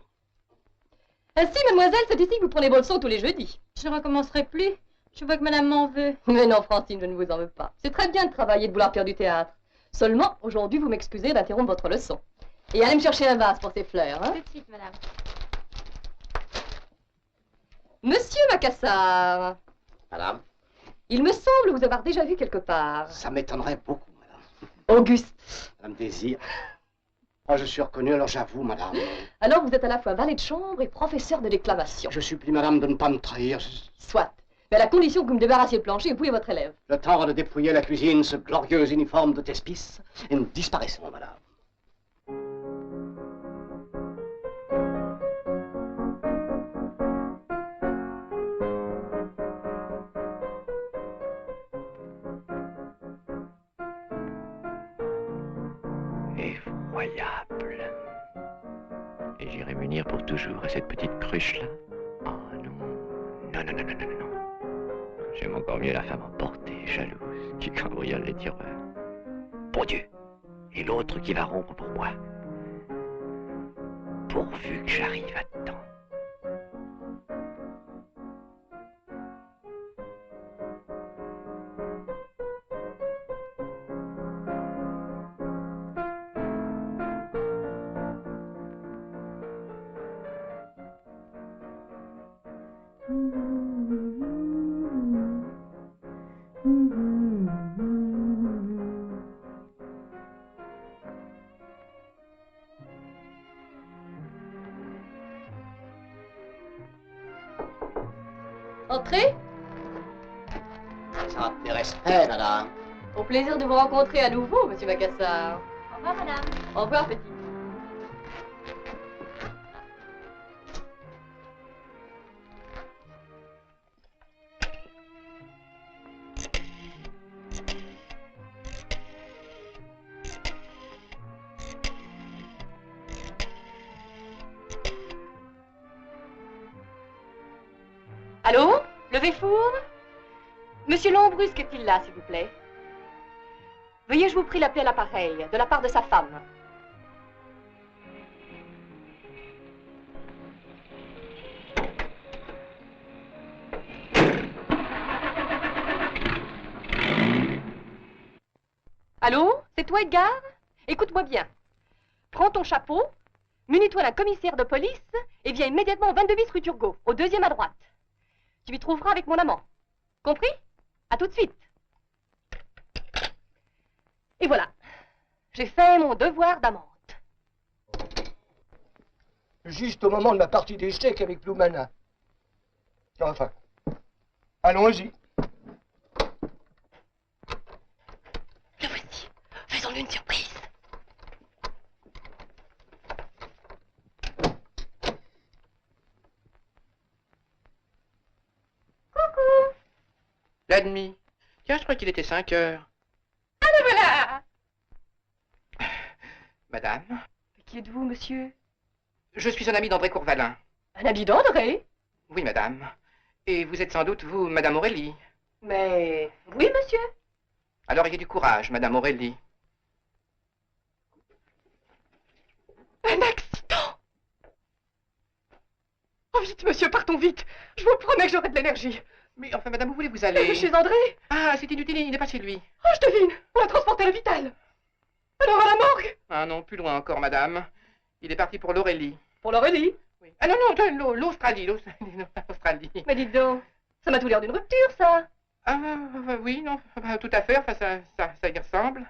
Ainsi, mademoiselle, c'est ici que vous prenez vos leçons tous les jeudis. Je ne recommencerai plus. Je vois que madame m'en veut. Mais non, Francine, je ne vous en veux pas. C'est très bien de travailler et de vouloir faire du théâtre. Seulement, aujourd'hui, vous m'excusez d'interrompre votre leçon. Et allez me chercher un vase pour ces fleurs, hein? Tout de suite, madame. Monsieur Macassar, Madame, il me semble vous avoir déjà vu quelque part. ça m'étonnerait beaucoup, madame. Auguste. Madame Désir. Ah, je suis reconnu, alors j'avoue, madame. Alors vous êtes à la fois valet de chambre et professeur de déclamation. Je supplie, madame, de ne pas me trahir. Soit. Mais à la condition que vous me débarrassiez le plancher et vous et votre élève. Le temps de dépouiller la cuisine, ce glorieux uniforme de Thespis, et nous disparaissons, madame. Effroyable. Et j'irai m'unir pour toujours à cette petite cruche-là. Oh non. Non, non, non, non, non, non. J'aime encore mieux la femme emportée, jalouse, qui cambriole les tiroirs. Bon Dieu. Et l'autre qui va rompre pour moi. Pourvu que j'arrive à temps. Entrez. Ça m'intéresserait, madame. Au plaisir de vous rencontrer à nouveau, monsieur Macassar. Au revoir, madame. Au revoir, petit. Allô? Levez four? Monsieur Lambrusque est-il là, s'il vous plaît? Veuillez, je vous prie, l'appeler à l'appareil, de la part de sa femme. Allô? C'est toi, Edgar? Écoute-moi bien. Prends ton chapeau, munis-toi d'un commissaire de police et viens immédiatement au 22 bis rue Turgot, au 2e à droite. Tu m'y trouveras avec mon amant. Compris? À tout de suite. Et voilà. J'ai fait mon devoir d'amante. Juste au moment de ma partie d'échecs avec Ploumana. Enfin, allons-y. Le voici. Faisons-lui une surprise. La demi. Tiens, je crois qu'il était 5 heures. Ah, le voilà! Madame, Qui êtes-vous, monsieur? je suis un ami d'André Courvalin. Un habit d'André? Oui, madame. Et vous êtes sans doute, vous, madame Aurélie. Mais... oui, monsieur. Alors ayez du courage, madame Aurélie. Un accident! Oh, vite, monsieur, partons vite. Je vous promets que j'aurai de l'énergie. Mais enfin, madame, où voulez-vous aller? Chez André? Ah, c'est inutile, il n'est pas chez lui. Oh, je devine. On l'a transporté à l'hôpital. Alors à la morgue? Ah non, plus loin encore, madame. Il est parti pour l'Aurélie. Pour l'Aurélie? Oui. Ah non, non, l'Australie, l'Australie. Mais dites donc, ça m'a tout l'air d'une rupture, ça. Ah, oui, non, tout à fait, enfin, ça y ressemble.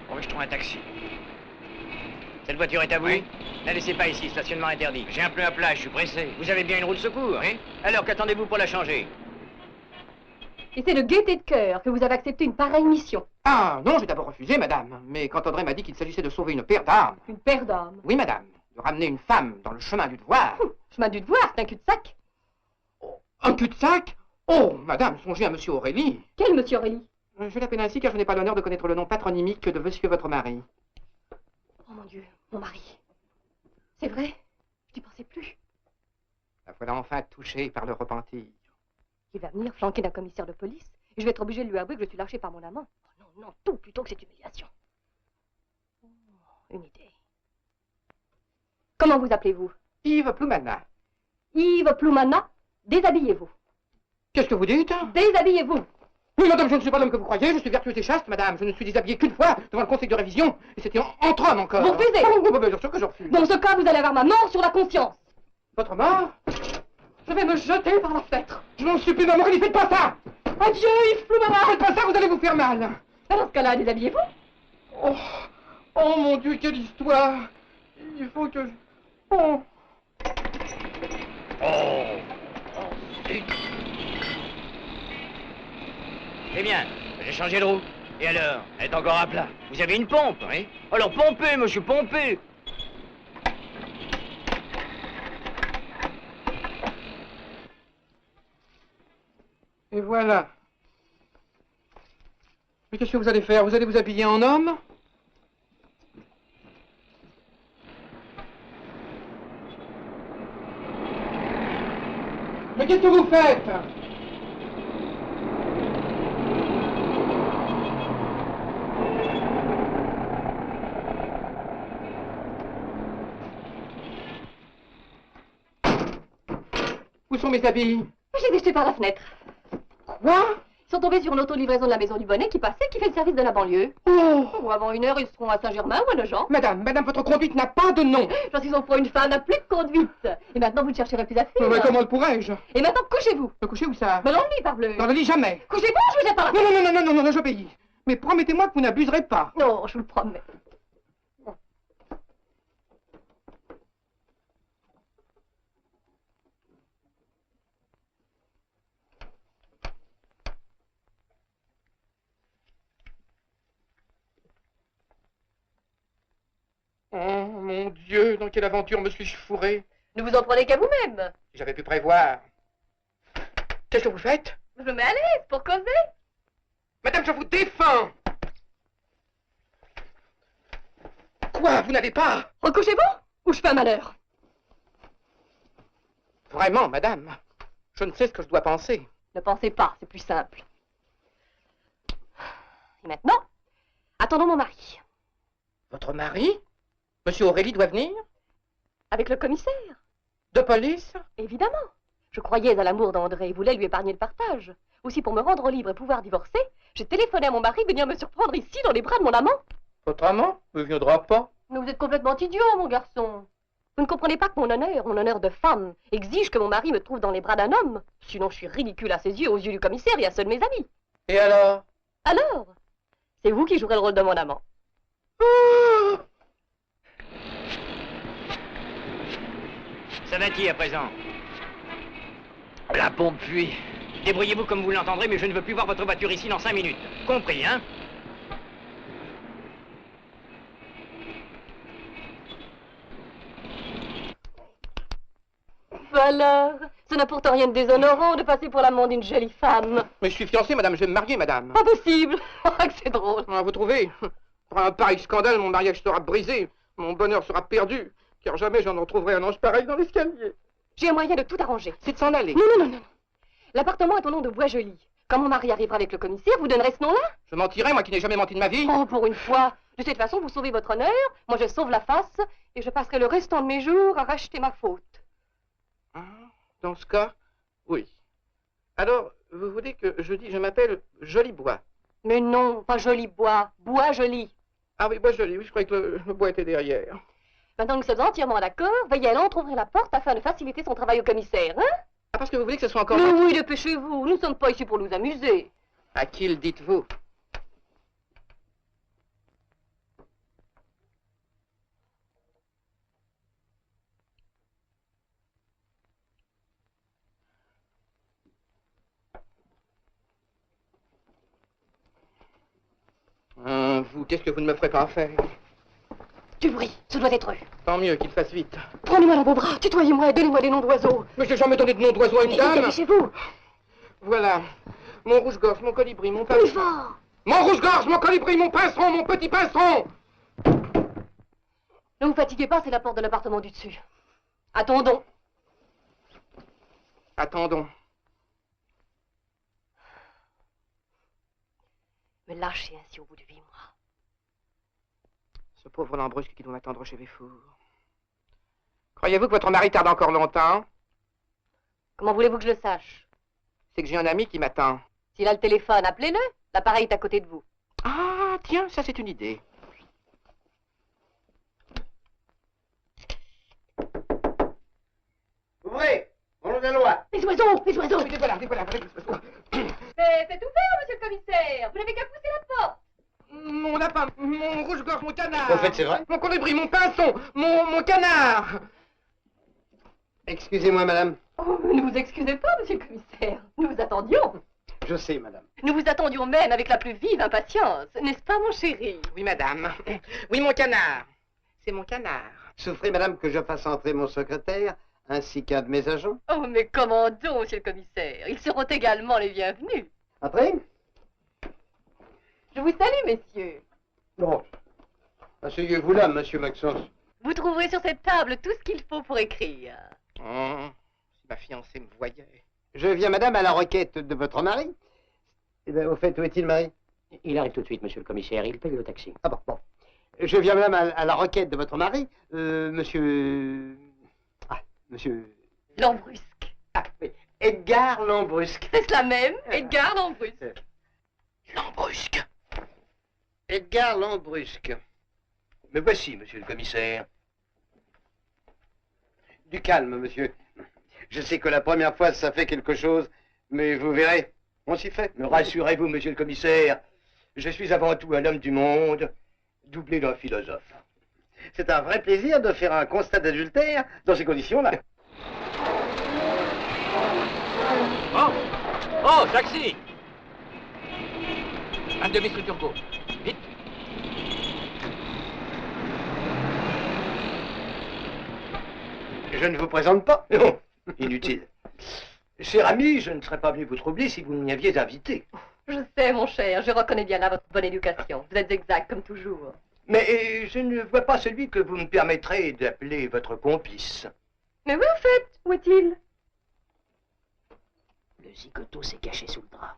Bon, je trouve un taxi. Cette voiture est à vous? Oui. La laissez pas ici, stationnement interdit. J'ai un pneu à plat, je suis pressé. Vous avez bien une roue de secours, hein? Alors qu'attendez-vous pour la changer? Et c'est de gaieté de cœur que vous avez accepté une pareille mission. Ah non, j'ai d'abord refusé, madame. Mais quand André m'a dit qu'il s'agissait de sauver une paire d'armes... Une paire d'armes? Oui, madame. De ramener une femme dans le chemin du devoir... Chemin du devoir, c'est un cul-de-sac. Oh, un cul-de-sac? Oh, madame, songez à monsieur Aurélie. Quel monsieur Aurélie? Je l'appelle ainsi car je n'ai pas l'honneur de connaître le nom patronymique de monsieur votre mari. Oh mon Dieu, mon mari. C'est vrai? Je n'y pensais plus. La voilà enfin touchée par le repentir. Il va venir flanquer d'un commissaire de police et je vais être obligée de lui avouer que je suis lâchée par mon amant. Oh non, non, tout plutôt que cette humiliation. Oh, une idée. Comment vous appelez-vous? Yves Ploumana. Yves Ploumana, déshabillez-vous. Qu'est-ce que vous dites? Déshabillez-vous. Oui, madame, je ne suis pas l'homme que vous croyez, je suis vertueuse et chaste, madame. Je ne suis déshabillée qu'une fois devant le conseil de révision, et c'était entre hommes encore. Vous refusez? Oh, bien sûr que je refuse. Dans ce cas, vous allez avoir ma mort sur la conscience. Votre mort? Je vais me jeter par la fenêtre. Je m'en supplie, maman, ne faites pas ça! Adieu, Yves Ploumana. Faites pas ça, vous allez vous faire mal. Dans ce cas-là, déshabillez-vous. Oh, oh mon Dieu, quelle histoire! Il faut que je... Oh! Oh! Eh bien, j'ai changé de roue. Et alors, elle est encore à plat. Vous avez une pompe, hein? Alors pompez, monsieur, pompez! Et voilà. Mais qu'est-ce que vous allez faire? Vous allez vous habiller en homme? Mais qu'est-ce que vous faites? Où sont mes habits? J'ai déjeté par la fenêtre. Quoi? Ils sont tombés sur une auto-livraison de la Maison du Bonnet qui passait, qui fait le service de la banlieue. Oh, avant 1 heure, ils seront à Saint-Germain ou à Nogent. Madame, votre conduite n'a pas de nom. J'en suis au point, une femme n'a plus de conduite. Et maintenant, vous ne chercherez plus à fuir. Mais comment le pourrais-je? Et maintenant, couchez-vous. Me coucher où ça? Dans le lit, parbleu. Dans le lit, jamais. Couchez-vous, je vous jette par la Non, j'obéis. Mais promettez-moi que vous n'abuserez pas. Non, je vous le promets. Oh, mon Dieu, dans quelle aventure me suis-je fourré? Ne vous en prenez qu'à vous-même. J'avais pu prévoir. Qu'est-ce que vous faites? Je me mets à l'aise pour causer. Madame, je vous défends. Quoi? Vous n'avez pas? Recouchez-vous ou je fais un malheur. Vraiment, madame, je ne sais ce que je dois penser. Ne pensez pas, c'est plus simple. Et maintenant, attendons mon mari. Votre mari? Monsieur Aurélie doit venir? Avec le commissaire. De police? Évidemment. Je croyais à l'amour d'André et voulais lui épargner le partage. Aussi, pour me rendre libre et pouvoir divorcer, j'ai téléphoné à mon mari de venir me surprendre ici, dans les bras de mon amant. Votre amant ne viendra pas. Mais vous êtes complètement idiot, mon garçon. Vous ne comprenez pas que mon honneur de femme, exige que mon mari me trouve dans les bras d'un homme. Sinon, je suis ridicule à ses yeux, aux yeux du commissaire et à ceux de mes amis. Et alors? Alors? C'est vous qui jouerez le rôle de mon amant. Ça va qui à présent? La pompe fuit. Débrouillez-vous comme vous l'entendrez, mais je ne veux plus voir votre voiture ici dans 5 minutes. Compris, hein? Alors, ça n'a pourtant rien de déshonorant de passer pour l'amant d'une jolie femme. Mais je suis fiancé, madame, je vais me marier, madame. Impossible. Oh, que c'est drôle. Ah, vous trouvez? Pour un pareil scandale, mon mariage sera brisé, mon bonheur sera perdu, car jamais j'en retrouverai un ange pareil dans l'escalier. J'ai un moyen de tout arranger. C'est de s'en aller. Non. L'appartement est au nom de Bois-Joli. Quand mon mari arrivera avec le commissaire, vous donnerez ce nom-là? Je mentirai, moi qui n'ai jamais menti de ma vie. Oh, pour une fois. De cette façon, vous sauvez votre honneur, moi je sauve la face, et je passerai le restant de mes jours à racheter ma faute. Ah, dans ce cas, oui. Alors, vous voulez que je dise, je m'appelle Jolibois? Mais non, pas Jolibois, Bois-Joli. Ah oui, Bois-Joli, oui, je croyais que le bois était derrière. Maintenant que nous sommes entièrement d'accord, veuillez à l'entrouvrir la porte afin de faciliter son travail au commissaire, hein? Ah, parce que vous voulez que ce soit encore... Mais oui, dépêchez-vous, nous ne sommes pas ici pour nous amuser. À qui le dites-vous? Vous, qu'est-ce que vous ne me ferez pas faire? Du bruit, ce doit être eux. Tant mieux, qu'il fasse vite. Prenez-moi dans vos bras, tutoyez-moi et donnez-moi des noms d'oiseaux. Mais je n'ai jamais donné de nom d'oiseau à une dame. Dépêchez-vous. Voilà. Mon rouge-gorge, mon colibri, mon pinceron. Plus fort. Mon rouge-gorge, mon colibri, mon pinceron, mon petit pinceron. Ne vous fatiguez pas, c'est la porte de l'appartement du dessus. Attendons. Attendons. Me lâcher ainsi au bout de 8 mois. Ce pauvre Lambrusque qui doit m'attendre chez les fours. Croyez-vous que votre mari tarde encore longtemps? Comment voulez-vous que je le sache? C'est que j'ai un ami qui m'attend. S'il a le téléphone, appelez-le. L'appareil est à côté de vous. Ah, tiens, ça c'est une idée. Ouvrez! Au nom de la loi! Les oiseaux! Les oiseaux! Les voilà, les oiseaux. Mais c'est ouvert, monsieur le commissaire! Vous n'avez qu'à pousser la porte! Mon lapin, mon rouge-gorge, mon canard. Au fait, c'est vrai. Mon colibri, mon pinceau, mon canard. Excusez-moi, madame. Oh, ne vous excusez pas, monsieur le commissaire. Nous vous attendions. Je sais, madame. Nous vous attendions même avec la plus vive impatience. N'est-ce pas, mon chéri? Oui, madame. Oui, mon canard. C'est mon canard. Souffrez, madame, que je fasse entrer mon secrétaire, ainsi qu'un de mes agents. Oh, mais comment donc, monsieur le commissaire? Ils seront également les bienvenus. Entrez. Je vous salue, messieurs. Bon. Asseyez-vous là, monsieur Maxence. Vous trouverez sur cette table tout ce qu'il faut pour écrire. Oh, si ma fiancée me voyait. Je viens, madame, à la requête de votre mari. Eh bien, au fait, où est-il, mari? Il arrive tout de suite, monsieur le commissaire. Il paye le taxi. Ah bon, bon. Je viens, madame, à la requête de votre mari, monsieur... Ah, monsieur... Lambrusque. Ah, oui. Edgar Lambrusque. C'est la même, Edgar Lambrusque. Lambrusque. Edgar Lambrusque. Me voici, monsieur le commissaire. Du calme, monsieur. Je sais que la première fois, ça fait quelque chose, mais vous verrez, on s'y fait. Me rassurez-vous, monsieur le commissaire. Je suis avant tout un homme du monde, doublé d'un philosophe. C'est un vrai plaisir de faire un constat d'adultère dans ces conditions-là. Oh! Oh, taxi! 22 bis rue Turgot. Vite! Je ne vous présente pas? Non, inutile. Cher ami, je ne serais pas venu vous troubler si vous m'y aviez invité. Je sais, mon cher, je reconnais bien là votre bonne éducation. Vous êtes exact, comme toujours. Mais je ne vois pas celui que vous me permettrez d'appeler votre complice. Mais oui, au fait, où est-il? Le zigoto s'est caché sous le drap.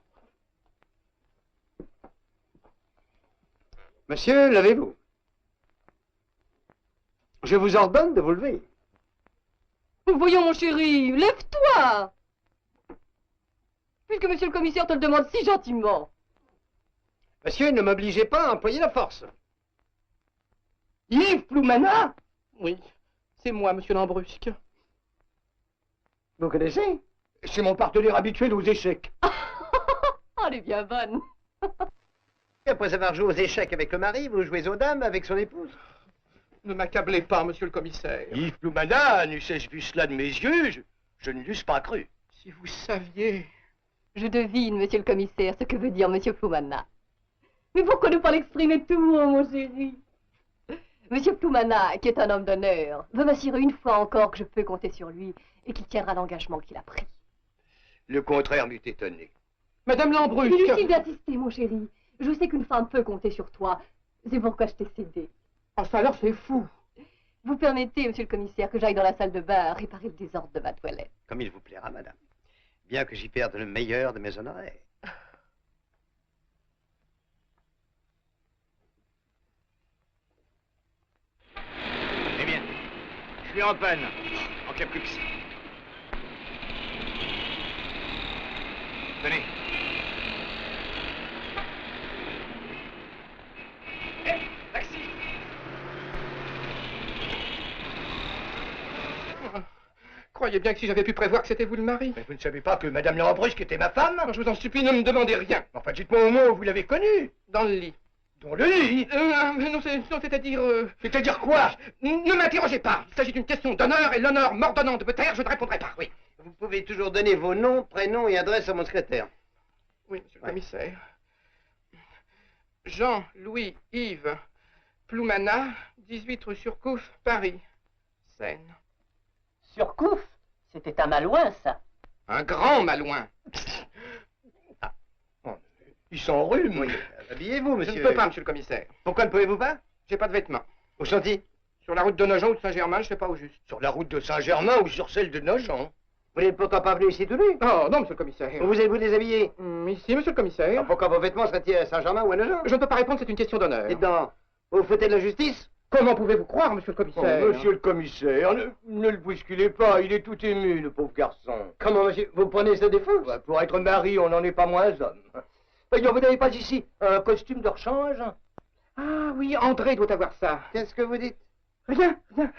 Monsieur, levez-vous. Je vous ordonne de vous lever. Voyons, mon chéri, lève-toi! Puisque monsieur le commissaire te le demande si gentiment. Monsieur, ne m'obligez pas à employer la force. Yves Ploumana? Oui, c'est moi, monsieur Lambrusque. Vous connaissez? C'est mon partenaire habituel aux échecs. Oh, elle est bien bonne. Après avoir joué aux échecs avec le mari, vous jouez aux dames avec son épouse? Ne m'accablez pas, monsieur le commissaire. Yves Ploumana, n'eussé-je vu cela de mes yeux, je ne l'eusse pas cru. Si vous saviez... Je devine, monsieur le commissaire, ce que veut dire monsieur Ploumana. Mais pourquoi ne pas l'exprimer tout haut, mon chéri? Monsieur Ploumana, qui est un homme d'honneur, veut m'assurer une fois encore que je peux compter sur lui et qu'il tiendra l'engagement qu'il a pris. Le contraire m'eût étonné. Madame Lambrusque... Inutile d'insister, mon chéri. Je sais qu'une femme peut compter sur toi. C'est pourquoi je t'ai cédé. Enfin alors, c'est fou. Vous permettez, monsieur le commissaire, que j'aille dans la salle de bain réparer le désordre de ma toilette. Comme il vous plaira, madame. Bien que j'y perde le meilleur de mes honoraires. Eh bien, je suis en panne. En cas plus que ça. Tenez. Taxi! Croyez bien que si j'avais pu prévoir que c'était vous le mari. Mais vous ne savez pas que madame Lambrusque était ma femme? Je vous en supplie, ne me demandez rien. Enfin, dites-moi au moins où vous l'avez connue. Dans le lit. Dans le lit? Non, c'est-à-dire... C'est-à-dire quoi? Ne m'interrogez pas. Il s'agit d'une question d'honneur et l'honneur m'ordonnant de me taire, je ne répondrai pas, oui. Vous pouvez toujours donner vos noms, prénoms et adresses à mon secrétaire. Oui, monsieur le commissaire. Jean-Louis-Yves Ploumana, 18 rue Surcouf, Paris. Seine. Surcouf? C'était un malouin, ça. Un grand malouin. Ils s'enrhument, oui. Habillez-vous, monsieur. Je ne peux pas, monsieur le commissaire. Pourquoi ne pouvez-vous pas? J'ai pas de vêtements. Au chantier? Sur la route de Nogent ou de Saint-Germain, je sais pas au juste. Sur la route de Saint-Germain ou sur celle de Nogent? Vous n'êtes pourtant pas venu ici tout nu? Oh, non, monsieur le commissaire. Où vous êtes-vous déshabillé? Ici, monsieur le commissaire. Pourquoi vos vêtements seraient-ils à Saint-Germain ou à Nogent? Je ne peux pas répondre, c'est une question d'honneur. Dites donc, vous foutez de la justice? Comment pouvez-vous croire, monsieur le commissaire? Monsieur le commissaire, ne le bousculez pas, il est tout ému, le pauvre garçon. Comment, monsieur, vous prenez sa défense? Pour être mari, on n'en est pas moins homme. Voyons, vous n'avez pas ici un costume de rechange? Ah oui, André doit avoir ça. Qu'est-ce que vous dites? Rien, rien.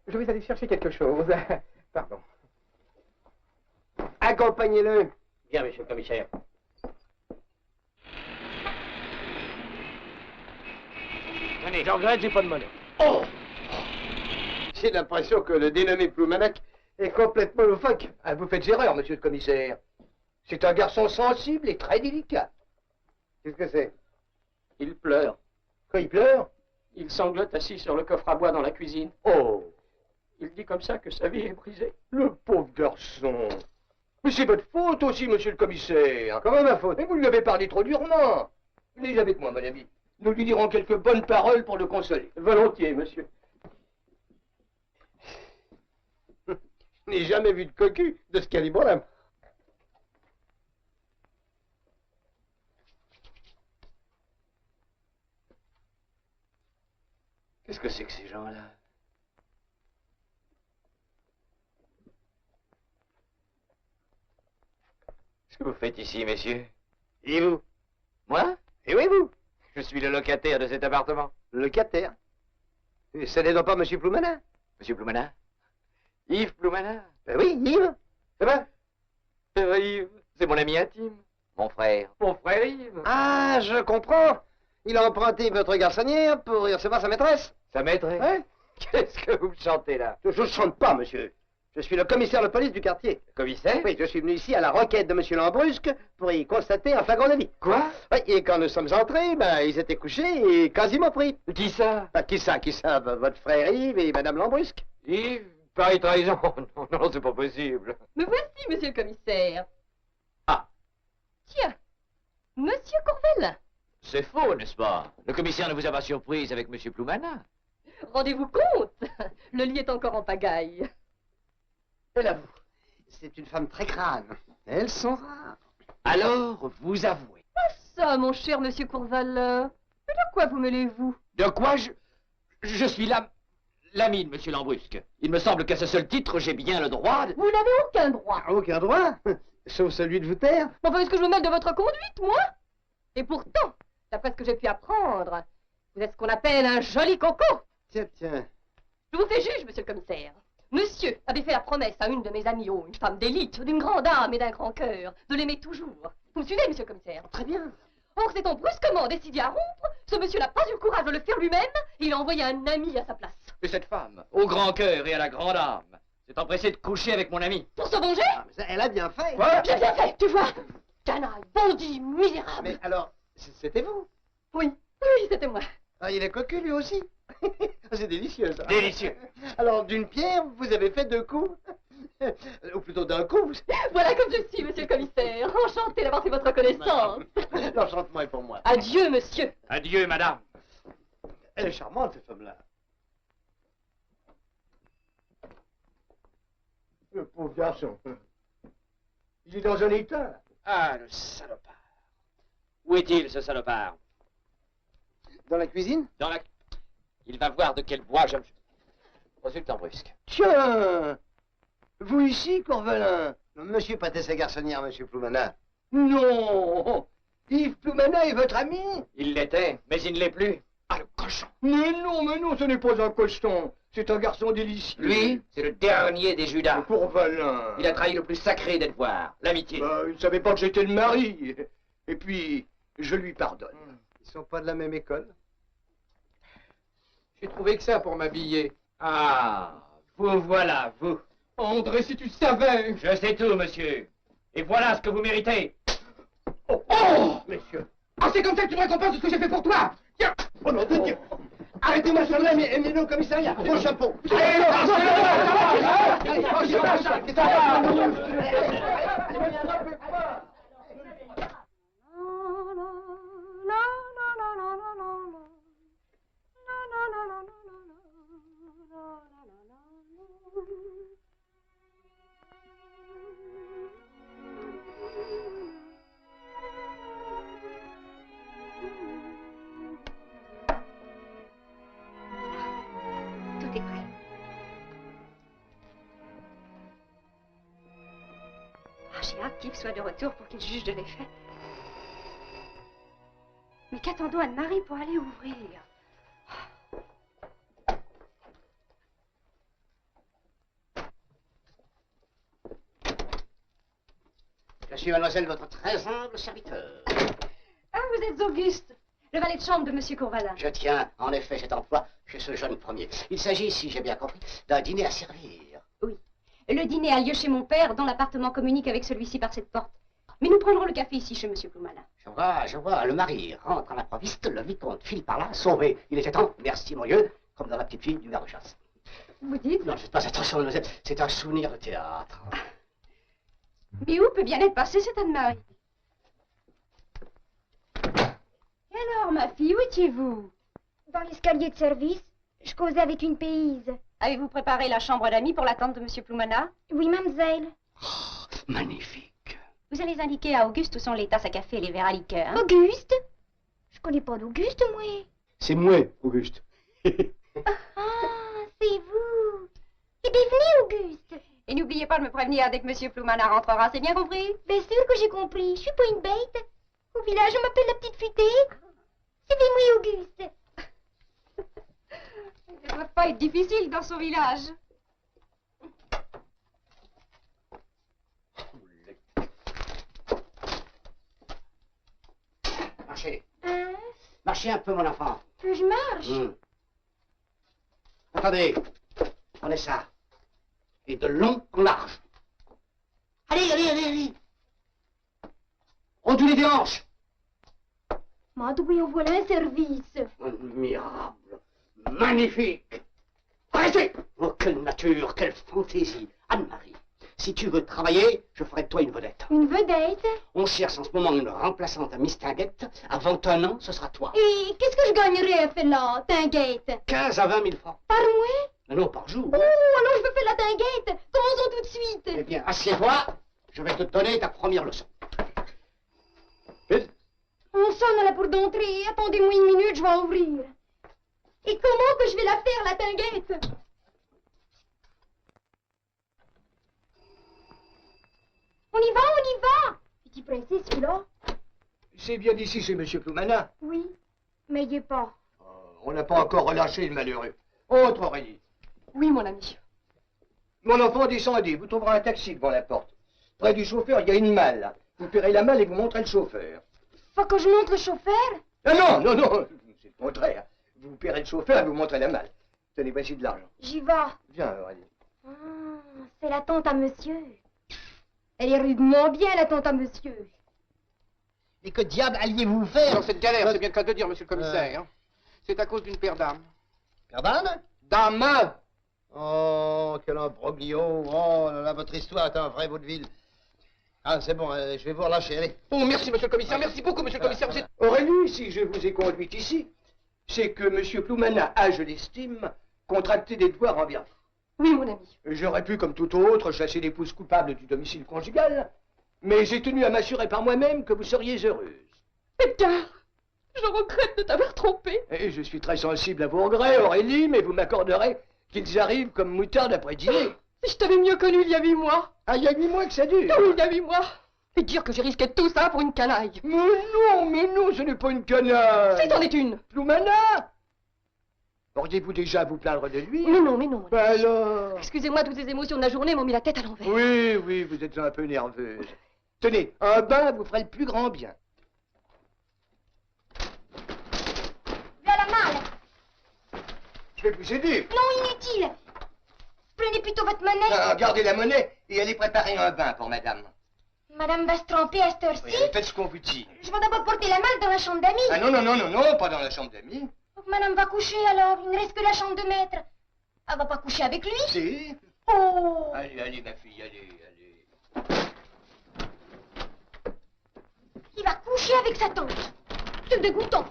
Je vais aller chercher quelque chose. Pardon. Accompagnez-le. Bien, monsieur le commissaire. Tenez, je regrette, j'ai pas de monnaie. Oh! J'ai l'impression que le dénommé Ploumanac est complètement loufoque. Ah, vous faites erreur, monsieur le commissaire. C'est un garçon sensible et très délicat. Qu'est-ce que c'est? Il pleure. Quoi, il pleure? Il sanglote assis sur le coffre à bois dans la cuisine. Oh! Il dit comme ça que sa vie est brisée. Le pauvre garçon. Mais c'est votre faute aussi, monsieur le commissaire. Comment ma faute? Mais vous lui avez parlé trop durement. Venez avec moi, mon ami. Nous lui dirons quelques bonnes paroles pour le consoler. Volontiers, monsieur. Je n'ai jamais vu de cocu de ce calibre-là. Qu'est-ce que c'est que ces gens-là? que vous faites ici, messieurs? Et vous? Moi? Et oui, vous? Je suis le locataire de cet appartement. Le locataire? Et ce n'est donc pas Monsieur Ploumana? Monsieur Ploumana? Yves Ploumana? Ben oui, Yves. Eh ben? Yves, c'est mon ami intime. Mon frère Yves. Ah, je comprends. Il a emprunté votre garçonnière pour y recevoir sa maîtresse. Sa maîtresse? Ouais. Qu'est-ce que vous me chantez là? Je ne chante pas, monsieur. Je suis le commissaire de police du quartier. Commissaire? Oui, je suis venu ici à la requête de Monsieur Lambrusque pour y constater un flagrant délit. Quoi? Oui, et quand nous sommes entrés, ben, ils étaient couchés et quasiment pris. Qui ça? Ah, qui ça? Votre frère Yves et Madame Lambrusque. Yves? Pareille trahison. Non, c'est pas possible. Me voici, monsieur le commissaire. Ah. Tiens, monsieur Courvel. C'est faux, n'est-ce pas? Le commissaire ne vous a pas surprise avec Monsieur Ploumana. Rendez-vous compte, le lit est encore en pagaille. Elle avoue. C'est une femme très crâne. Elles sont rares. Alors, vous avouez. Ah ça, mon cher monsieur Courvel. Mais de quoi vous mêlez-vous? De quoi je suis l'ami de Monsieur Lambrusque. Il me semble qu'à ce seul titre, j'ai bien le droit de... Vous n'avez aucun droit. Aucun droit? Sauf celui de vous taire. Bon, enfin, est-ce que je me mêle de votre conduite, moi? Et pourtant, d'après ce que j'ai pu apprendre, vous êtes ce qu'on appelle un joli coco. Tiens. Je vous fais juge, monsieur le commissaire. Monsieur avait fait la promesse à une de mes amies, une femme d'élite, d'une grande âme et d'un grand cœur, de l'aimer toujours. Vous me suivez, monsieur le commissaire? Très bien. Or, s'étant brusquement décidé à rompre, ce monsieur n'a pas eu le courage de le faire lui-même, et il a envoyé un ami à sa place. Et cette femme, au grand cœur et à la grande âme, s'est empressée de coucher avec mon ami. Pour se venger? Ah, mais elle a bien fait. Quoi? J'ai bien fait, tu vois. Canaille, bandit, misérable. Mais alors, c'était vous? Oui, c'était moi. Ah, il est cocu lui aussi. C'est délicieux, ça. Délicieux. Alors, d'une pierre, vous avez fait 2 coups. Ou plutôt d'un coup. Voilà comme je suis, monsieur le commissaire. Enchanté d'avoir fait votre connaissance. L'enchantement est pour moi. Adieu, monsieur. Adieu, madame. Elle est charmante, cette femme-là. Le pauvre garçon. Il est dans un état. Ah, le salopard. Où est-il, ce salopard? Dans la cuisine? Il va voir de quel bois je me... Monsieur le Lambrusque. Tiens! Vous ici, Corvelin? Monsieur pâtait sa garçonnière, monsieur Ploumana. Non! Yves Ploumana est votre ami? Il l'était, mais il ne l'est plus. Ah, le cochon! Mais non, ce n'est pas un cochon. C'est un garçon délicieux. Lui, c'est le dernier des Judas. Corvelin. Il a trahi le plus sacré des devoirs, l'amitié. Bah, il ne savait pas que j'étais le mari. Et puis, je lui pardonne. Ils sont pas de la même école. J'ai trouvé que ça pour m'habiller. Ah, vous voilà, vous. André, si tu savais. Je sais tout, monsieur. Et voilà ce que vous méritez. Oh, messieurs. Ah, c'est comme ça que tu me récompenses de ce que j'ai fait pour toi. Tiens. Oh non, de Dieu. Arrêtez-moi cela, mais emmenez-le au commissariat. Au chapeau. Tout est prêt. Ah, j'ai hâte qu'Yves soit de retour pour qu'il juge de l'effet. Mais qu'attendons Anne-Marie pour aller ouvrir? Je suis mademoiselle votre très humble serviteur. Ah, vous êtes Auguste, le valet de chambre de Monsieur Courvalin. Je tiens en effet cet emploi chez ce jeune premier. Il s'agit, si j'ai bien compris, d'un dîner à servir. Oui. Le dîner a lieu chez mon père, dont l'appartement communique avec celui-ci par cette porte. Mais nous prendrons le café ici chez Monsieur Ploumana. Je vois, le mari rentre à l'improviste, le vicomte file par là, sauvé. Il était temps, merci mon Dieu, comme dans la petite fille du ver de chasse. Vous dites? Non, faites pas attention, mademoiselle, c'est un souvenir de théâtre. Mais où peut bien être passée cette Anne-Marie? Et alors, ma fille, où étiez-vous? Dans l'escalier de service, je causais avec une payse. Avez-vous préparé la chambre d'amis pour l'attente de Monsieur Ploumana? Oui, mademoiselle. Oh, magnifique. Vous allez indiquer à Auguste où sont les tasses à café et les verres à liqueur. Hein? Auguste? Je connais pas d'Auguste, moi. C'est moi, Auguste. Ah, c'est vous. Eh bien, venez, Auguste. Et n'oubliez n'oubliez pas de me prévenir dès que Monsieur Ploumana rentrera, c'est bien compris? Bien sûr que j'ai compris. Je suis pas une bête. Au village, on m'appelle la petite futée. C'est moi, Auguste. Ça ne doit pas être difficile dans son village. Marchez. Hein? Marchez un peu, mon enfant. Que je marche? Attendez. Prenez ça. Et de long en large. Allez, allez, allez, allez. Ondulez des hanches. Madoué, voilà un service. Admirable. Magnifique. Arrêtez. Oh, quelle nature, quelle fantaisie. Anne-Marie, si tu veux travailler, je ferai de toi une vedette. Une vedette? On cherche en ce moment une remplaçante à Miss Tinguette. Avant un an, ce sera toi. Et qu'est-ce que je gagnerais à faire la tinguette? 15 à 20 000 francs. Par mois? Non, par jour. Oh, alors je veux faire la tinguette. Commençons tout de suite. Eh bien, assieds-toi. Je vais te donner ta première leçon. On sonne à la porte d'entrée. Attendez-moi une minute, je vais ouvrir. Et comment que je vais la faire, la tinguette? On y va, on y va. Petit princesse, celui-là? C'est bien d'ici, c'est Monsieur Ploumana. Oui, mais il est pas. On n'a pas encore relâché le malheureux. Entre, Aurélie. Oui, mon ami. Mon enfant, descendez. Vous trouverez un taxi devant la porte. Près du chauffeur, il y a une malle. Vous paierez la malle et vous montrez le chauffeur. Faut que je montre le chauffeur? Ah non, non, non, c'est le contraire. Vous paierez le chauffeur et vous montrez la malle. Tenez, voici de l'argent. J'y vais. Viens, Aurélie. Ah, c'est la tante à monsieur. Elle est rudement bien, la tante à monsieur. Et que diable alliez-vous faire dans cette galère? C'est bien le cas de dire, monsieur le commissaire. C'est à cause d'une paire d'âmes. Paire d'âmes? Dames! Oh, quel imbroglio. Oh là là, votre histoire est un vrai vaudeville. Ah, c'est bon, je vais vous relâcher, allez. Oh, merci, monsieur le commissaire. Merci beaucoup, monsieur le commissaire. Aurélie, si je vous ai conduite ici, c'est que Monsieur Ploumana a, je l'estime, contracté des devoirs envers vous. Oui, mon ami. J'aurais pu, comme tout autre, chasser l'épouse coupable du domicile conjugal, mais j'ai tenu à m'assurer par moi-même que vous seriez heureuse. Edgar, je regrette de t'avoir trompé. Et je suis très sensible à vos regrets, Aurélie, mais vous m'accorderez qu'ils arrivent comme moutarde après dîner. Si je t'avais mieux connu il y a 8 mois. Ah, il y a 8 mois que ça dure. Oui, il y a 8 mois. Et dire que j'ai risqué tout ça pour une canaille. Mais non, ce n'est pas une canaille. Si t'en es une. Ploumana? Auriez-vous déjà à vous plaindre de lui? Mais non, mais non. Ben alors? Excusez-moi, toutes ces émotions de la journée m'ont mis la tête à l'envers. Oui, oui, vous êtes un peu nerveuse. Tenez, un bain vous ferait le plus grand bien. Voilà la malle. Je vais vous aider. Non, inutile. Prenez plutôt votre monnaie. Ah, gardez la monnaie et allez préparer un bain pour madame. Madame va se tremper à cette heure-ci. Oui, faites ce qu'on vous dit. Je vais d'abord porter la malle dans la chambre d'amis. Ah non, non, non, non, non, pas dans la chambre d'amis. Donc madame va coucher alors. Il ne reste que la chambre de maître. Elle va pas coucher avec lui? Si. Oh. Allez, allez, ma fille, allez, allez. Il va coucher avec sa tante. C'est dégoûtant.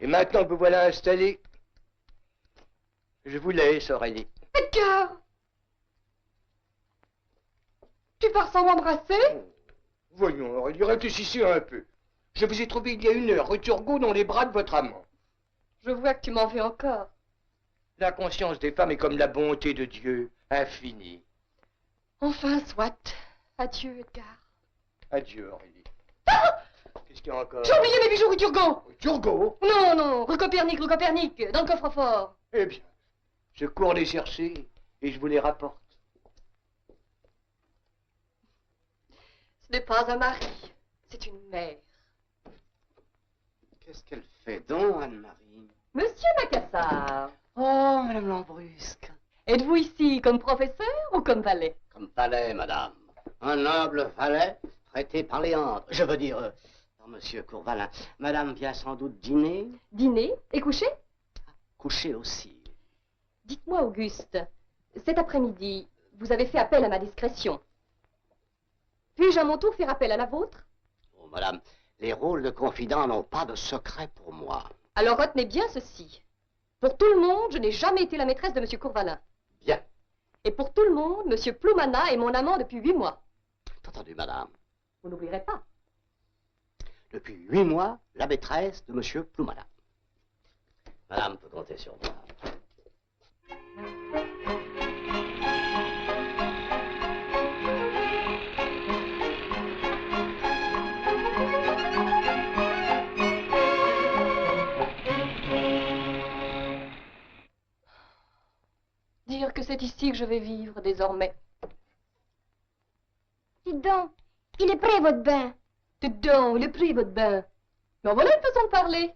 Et maintenant que vous voilà installé, je vous laisse, Aurélie. Edgar! Tu pars sans m'embrasser? Voyons, Aurélie, réfléchissez un peu. Je vous ai trouvé il y a 1 heure, rue Turgot, dans les bras de votre amant. Je vois que tu m'en veux encore. La conscience des femmes est comme la bonté de Dieu, infinie. Enfin, soit. Adieu, Edgar. Adieu, Aurélie. Ah! Qu'est-ce qu'il y a encore? J'ai oublié mes bijoux rue Turgot. Turgot? Non, non, rue Copernic, dans le coffre-fort. Eh bien, je cours les chercher et je vous les rapporte. Ce n'est pas un mari, c'est une mère. Qu'est-ce qu'elle fait donc, Anne-Marie? Monsieur Macassar. Oh, Madame Lambrusque. Êtes-vous ici comme professeur ou comme valet? Comme valet, madame. Un humble valet traité par Léandre. Je veux dire, par Monsieur Courvalin. Madame vient sans doute dîner? Dîner et coucher? Coucher aussi. Dites-moi, Auguste, cet après-midi, vous avez fait appel à ma discrétion. Puis-je à mon tour faire appel à la vôtre? Oh, madame, les rôles de confident n'ont pas de secret pour moi. Alors retenez bien ceci. Pour tout le monde, je n'ai jamais été la maîtresse de Monsieur Courvalin. Bien. Et pour tout le monde, Monsieur Ploumana est mon amant depuis 8 mois. Entendu, madame. Vous n'oublierez pas. Depuis 8 mois, la maîtresse de monsieur Ploumana. Madame peut compter sur moi. Dire que c'est ici que je vais vivre désormais. Dites donc, il est prêt votre bain. Dites donc, il est pris votre bain. Mais en voilà une façon de parler.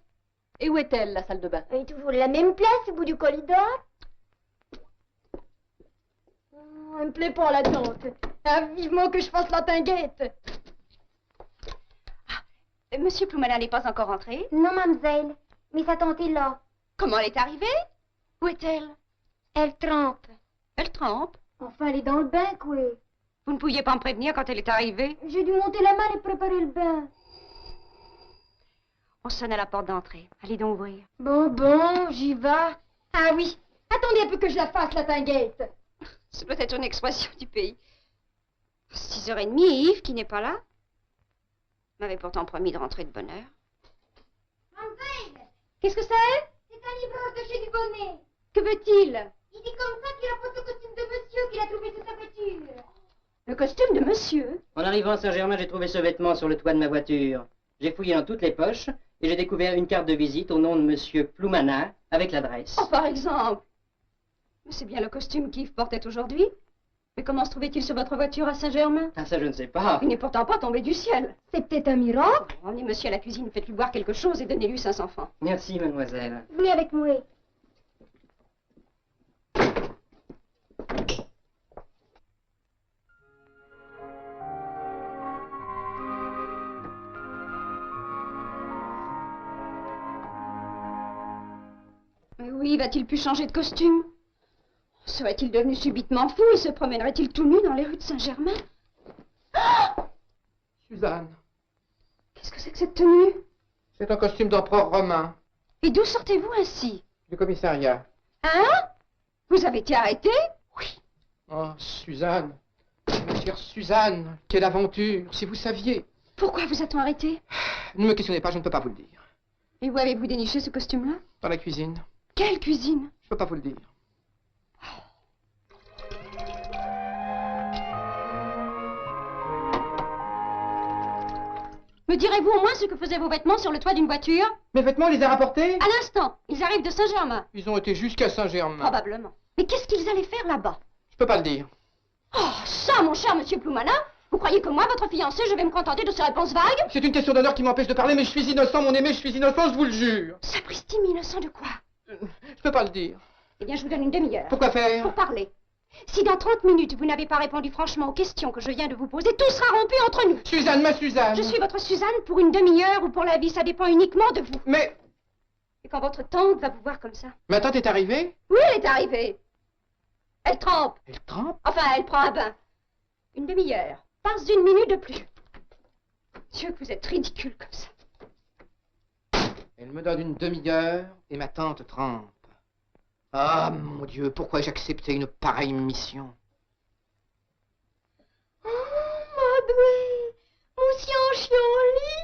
Et où est-elle, la salle de bain? Elle est toujours à la même place au bout du corridor. Oh, elle me plaît pas la tante. Ah, vivement que je fasse la tinguette. Monsieur Ploumana n'est pas encore entré? Non, mademoiselle. Mais sa tante est là. Comment elle est arrivée? Où est-elle? Elle trempe. Elle trempe? Enfin, elle est dans le bain, quoi. Vous ne pouviez pas me prévenir quand elle est arrivée? J'ai dû monter la malle et préparer le bain. On sonne à la porte d'entrée. Allez donc ouvrir. Bon, j'y vais. Ah oui, attendez un peu que je la fasse, la tinguette. Ce doit être une expression du pays. 6h30 et Yves, qui n'est pas là, m'avait pourtant promis de rentrer de bonne heure. Mademoiselle, Qu'est-ce que c'est? c'est un livreur de chez Dubonnet. Que veut-il? Il dit comme ça qu'il rapporte le costume de monsieur qu'il a trouvé sous sa voiture. Le costume de monsieur? En arrivant à Saint-Germain, j'ai trouvé ce vêtement sur le toit de ma voiture. J'ai fouillé dans toutes les poches et j'ai découvert une carte de visite au nom de monsieur Ploumana avec l'adresse. Oh, par exemple. Mais c'est bien le costume qu'Yves portait aujourd'hui. Mais comment se trouvait-il sur votre voiture à Saint-Germain? Ah, ça, je ne sais pas. Il n'est pourtant pas tombé du ciel. C'est peut-être un miracle. Emmenez monsieur à la cuisine, faites-lui boire quelque chose et donnez-lui 500 francs. Merci, mademoiselle. Venez avec moi. Mais oui, va-t-il pu changer de costume? Serait-il devenu subitement fou et se promènerait-il tout nu dans les rues de Saint-Germain? Suzanne, Qu'est-ce que c'est que cette tenue? c'est un costume d'empereur romain, Et d'où sortez-vous ainsi? du commissariat. Hein? Vous avez été arrêté? Oui. Oh, Suzanne, ma chère Suzanne, quelle aventure, si vous saviez. Pourquoi vous a-t-on arrêté? Ne me questionnez pas, je ne peux pas vous le dire. Et où avez-vous déniché ce costume-là? Dans la cuisine, Quelle cuisine? je ne peux pas vous le dire. Me direz-vous au moins ce que faisaient vos vêtements sur le toit d'une voiture? Mes vêtements, on les a rapportés? À l'instant, ils arrivent de Saint-Germain. Ils ont été jusqu'à Saint-Germain. Probablement. Mais qu'est-ce qu'ils allaient faire là-bas? Je peux pas le dire. Oh, ça, mon cher monsieur Ploumana, vous croyez que moi, votre fiancé, je vais me contenter de ces réponses vagues? C'est une question d'honneur qui m'empêche de parler, mais je suis innocent, mon aimé, je suis innocent, je vous le jure. Sapristi, innocent de quoi? Je peux pas le dire. Eh bien, je vous donne une demi-heure. Pourquoi faire? Pour parler. Si dans 30 minutes, vous n'avez pas répondu franchement aux questions que je viens de vous poser, tout sera rompu entre nous. Suzanne, ma Suzanne. Je suis votre Suzanne pour une demi-heure ou pour la vie, ça dépend uniquement de vous. Mais... Et quand votre tante va vous voir comme ça? Ma tante est arrivée? Oui, elle est arrivée. Elle trempe. Elle trempe? Enfin, elle prend un bain. Une demi-heure. Pas une minute de plus. Dieu, que vous êtes ridicule comme ça. Elle me donne une demi-heure et ma tante trempe. Ah, mon Dieu, pourquoi j'ai accepté une pareille mission? Oh, Madoué, mon chioli.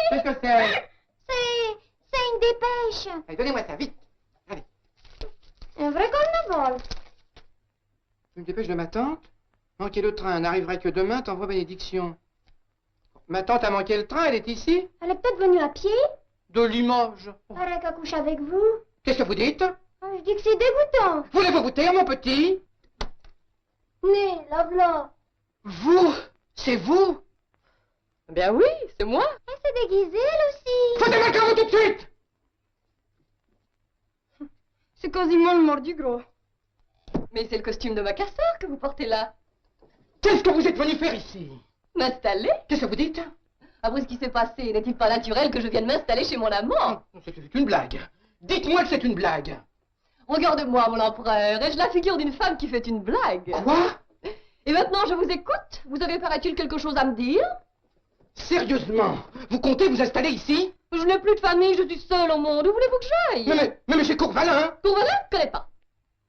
Qu'est-ce que c'est? C'est une dépêche. Allez, donnez-moi ça, vite. Allez. Un vrai carnaval. Une dépêche de ma tante? Manquer le train, n'arriverait que demain, t'envoie bénédiction. Ma tante a manqué le train, elle est ici? Elle est peut-être venue à pied. De Limoges. Elle a coucher avec vous. Qu'est-ce que vous dites? Ah, je dis que c'est dégoûtant. Voulez-vous vous taire, mon petit? Né, la v'là. Vous? C'est vous? Ben oui, c'est moi. Elle s'est déguisée, elle aussi. Foutez-moi le carreau tout de suite! C'est quasiment le mort du gros. Mais c'est le costume de ma casseur que vous portez là. Qu'est-ce que vous êtes venu faire ici? M'installer? Qu'est-ce que vous dites? Après ce qui s'est passé, n'est-il pas naturel que je vienne m'installer chez mon amant? C'est une blague. Dites-moi que c'est une blague. Regarde-moi, mon empereur, ai-je la figure d'une femme qui fait une blague? Quoi? Et maintenant, je vous écoute. Vous avez, paraît-il, quelque chose à me dire? Sérieusement, vous comptez vous installer ici? Je n'ai plus de famille, je suis seule au monde. Où voulez-vous que j'aille? Mais j'ai Courvalin. Courvalin? Je ne connais pas.